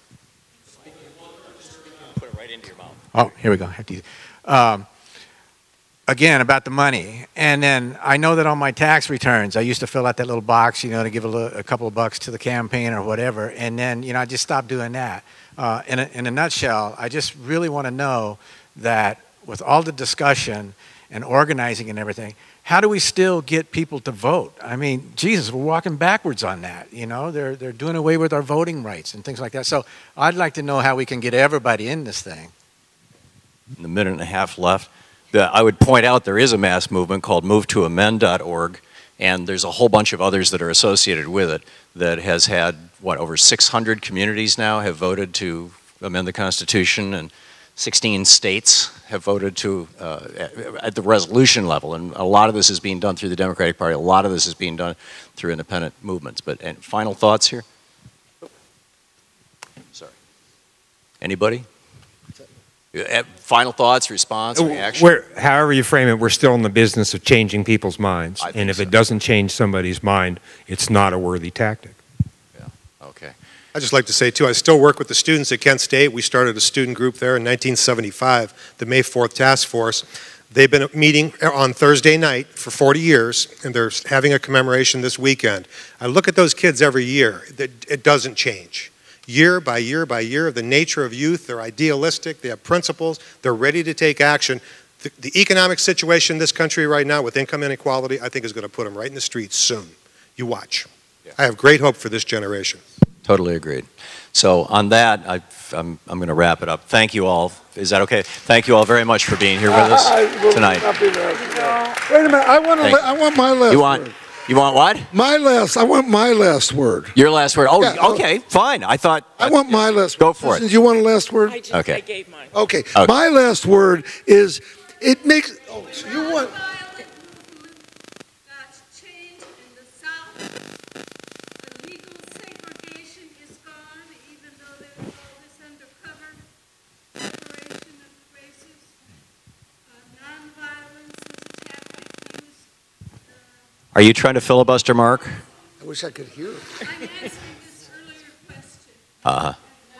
Put it right into your mouth. Oh, here we go. I have to use again, about the money. And then I know that on my tax returns, I used to fill out that little box, you know, to give a couple of bucks to the campaign or whatever. And then, you know, I just stopped doing that. In a nutshell, I just really want to know that with all the discussion and organizing and everything, how do we still get people to vote? I mean, Jesus, we're walking backwards on that. You know, they're doing away with our voting rights and things like that. So I'd like to know how we can get everybody in this thing. In the minute and a half left, I would point out there is a mass movement called movetoamend.org, and there's a whole bunch of others that are associated with it that has had, what, over 600 communities now have voted to amend the Constitution, and 16 states have voted to, at the resolution level, and a lot of this is being done through the Democratic Party, a lot of this is being done through independent movements. But and final thoughts here? Sorry. Anybody? Final thoughts, response, reaction? However you frame it, we're still in the business of changing people's minds. And if it doesn't change somebody's mind, it's not a worthy tactic. Yeah, okay. I'd just like to say, too, I still work with the students at Kent State. We started a student group there in 1975, the May 4th Task Force. They've been meeting on Thursday night for 40 years, and they're having a commemoration this weekend. I look at those kids every year. It doesn't change. Year by year by year, the nature of youth, they're idealistic, they have principles, they're ready to take action. The economic situation in this country right now with income inequality, I think is going to put them right in the streets soon. You watch. Yeah. I have great hope for this generation. Totally agreed. So on that, I'm going to wrap it up. Thank you all. Is that okay? Thank you all very much for being here with us tonight. Wait a minute, I want my last word. You want what? I want my last word. Your last word? Oh, yeah, okay, fine. I thought... I want my last word. Go for it. Do you want a last word? Okay. I gave mine. Okay. My last word is, it makes... Oh, so you want... Are you trying to filibuster, Mark? I wish I could hear it. I'm answering this earlier question.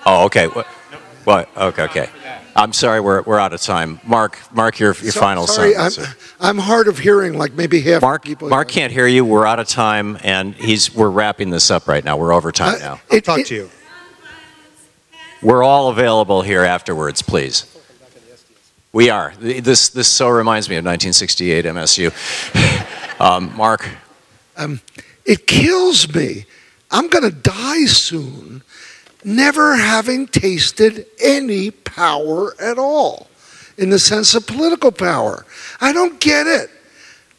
Oh, okay. What? Okay. I'm sorry, we're out of time. Mark, your final sentence. Sorry, I'm hard of hearing, like maybe half the people. Mark can't hear you. We're out of time, and we're wrapping this up right now. We're over time now. I'll talk to you. We're all available here afterwards, please. We are. This so reminds me of 1968 MSU. Mark? It kills me. I'm going to die soon, never having tasted any power at all, in the sense of political power. I don't get it.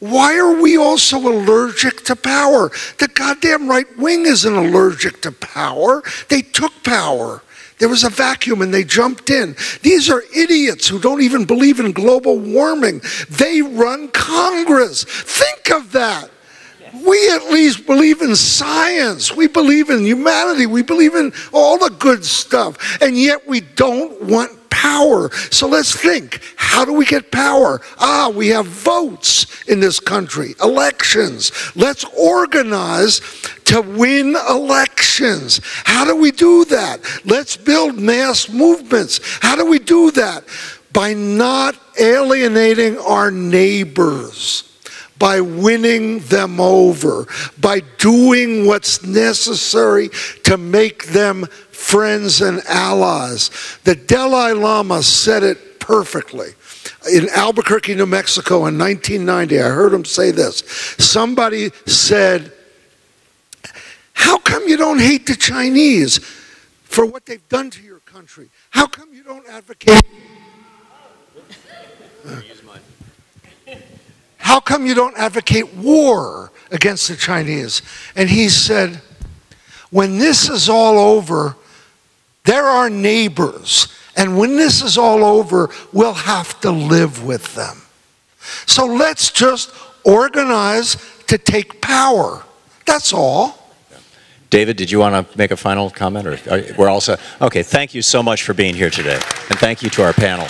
Why are we all so allergic to power? The goddamn right wing isn't allergic to power. They took power. There was a vacuum and they jumped in. These are idiots who don't even believe in global warming. They run Congress. Think of that. We at least believe in science. We believe in humanity. We believe in all the good stuff. And yet we don't want power. So let's think, how do we get power? We have votes in this country, elections. Let's organize to win elections. How do we do that? Let's build mass movements. How do we do that? By not alienating our neighbors, by winning them over, by doing what's necessary to make them friends and allies. The Dalai Lama said it perfectly. In Albuquerque, New Mexico in 1990, I heard him say this. Somebody said, how come you don't hate the Chinese for what they've done to your country? How come you don't advocate? How come you don't advocate war against the Chinese? And he said, when this is all over, they're our neighbors. And when this is all over, we'll have to live with them. So let's just organize to take power. That's all. David, did you want to make a final comment? Or we're all set? Okay, thank you so much for being here today. And thank you to our panel.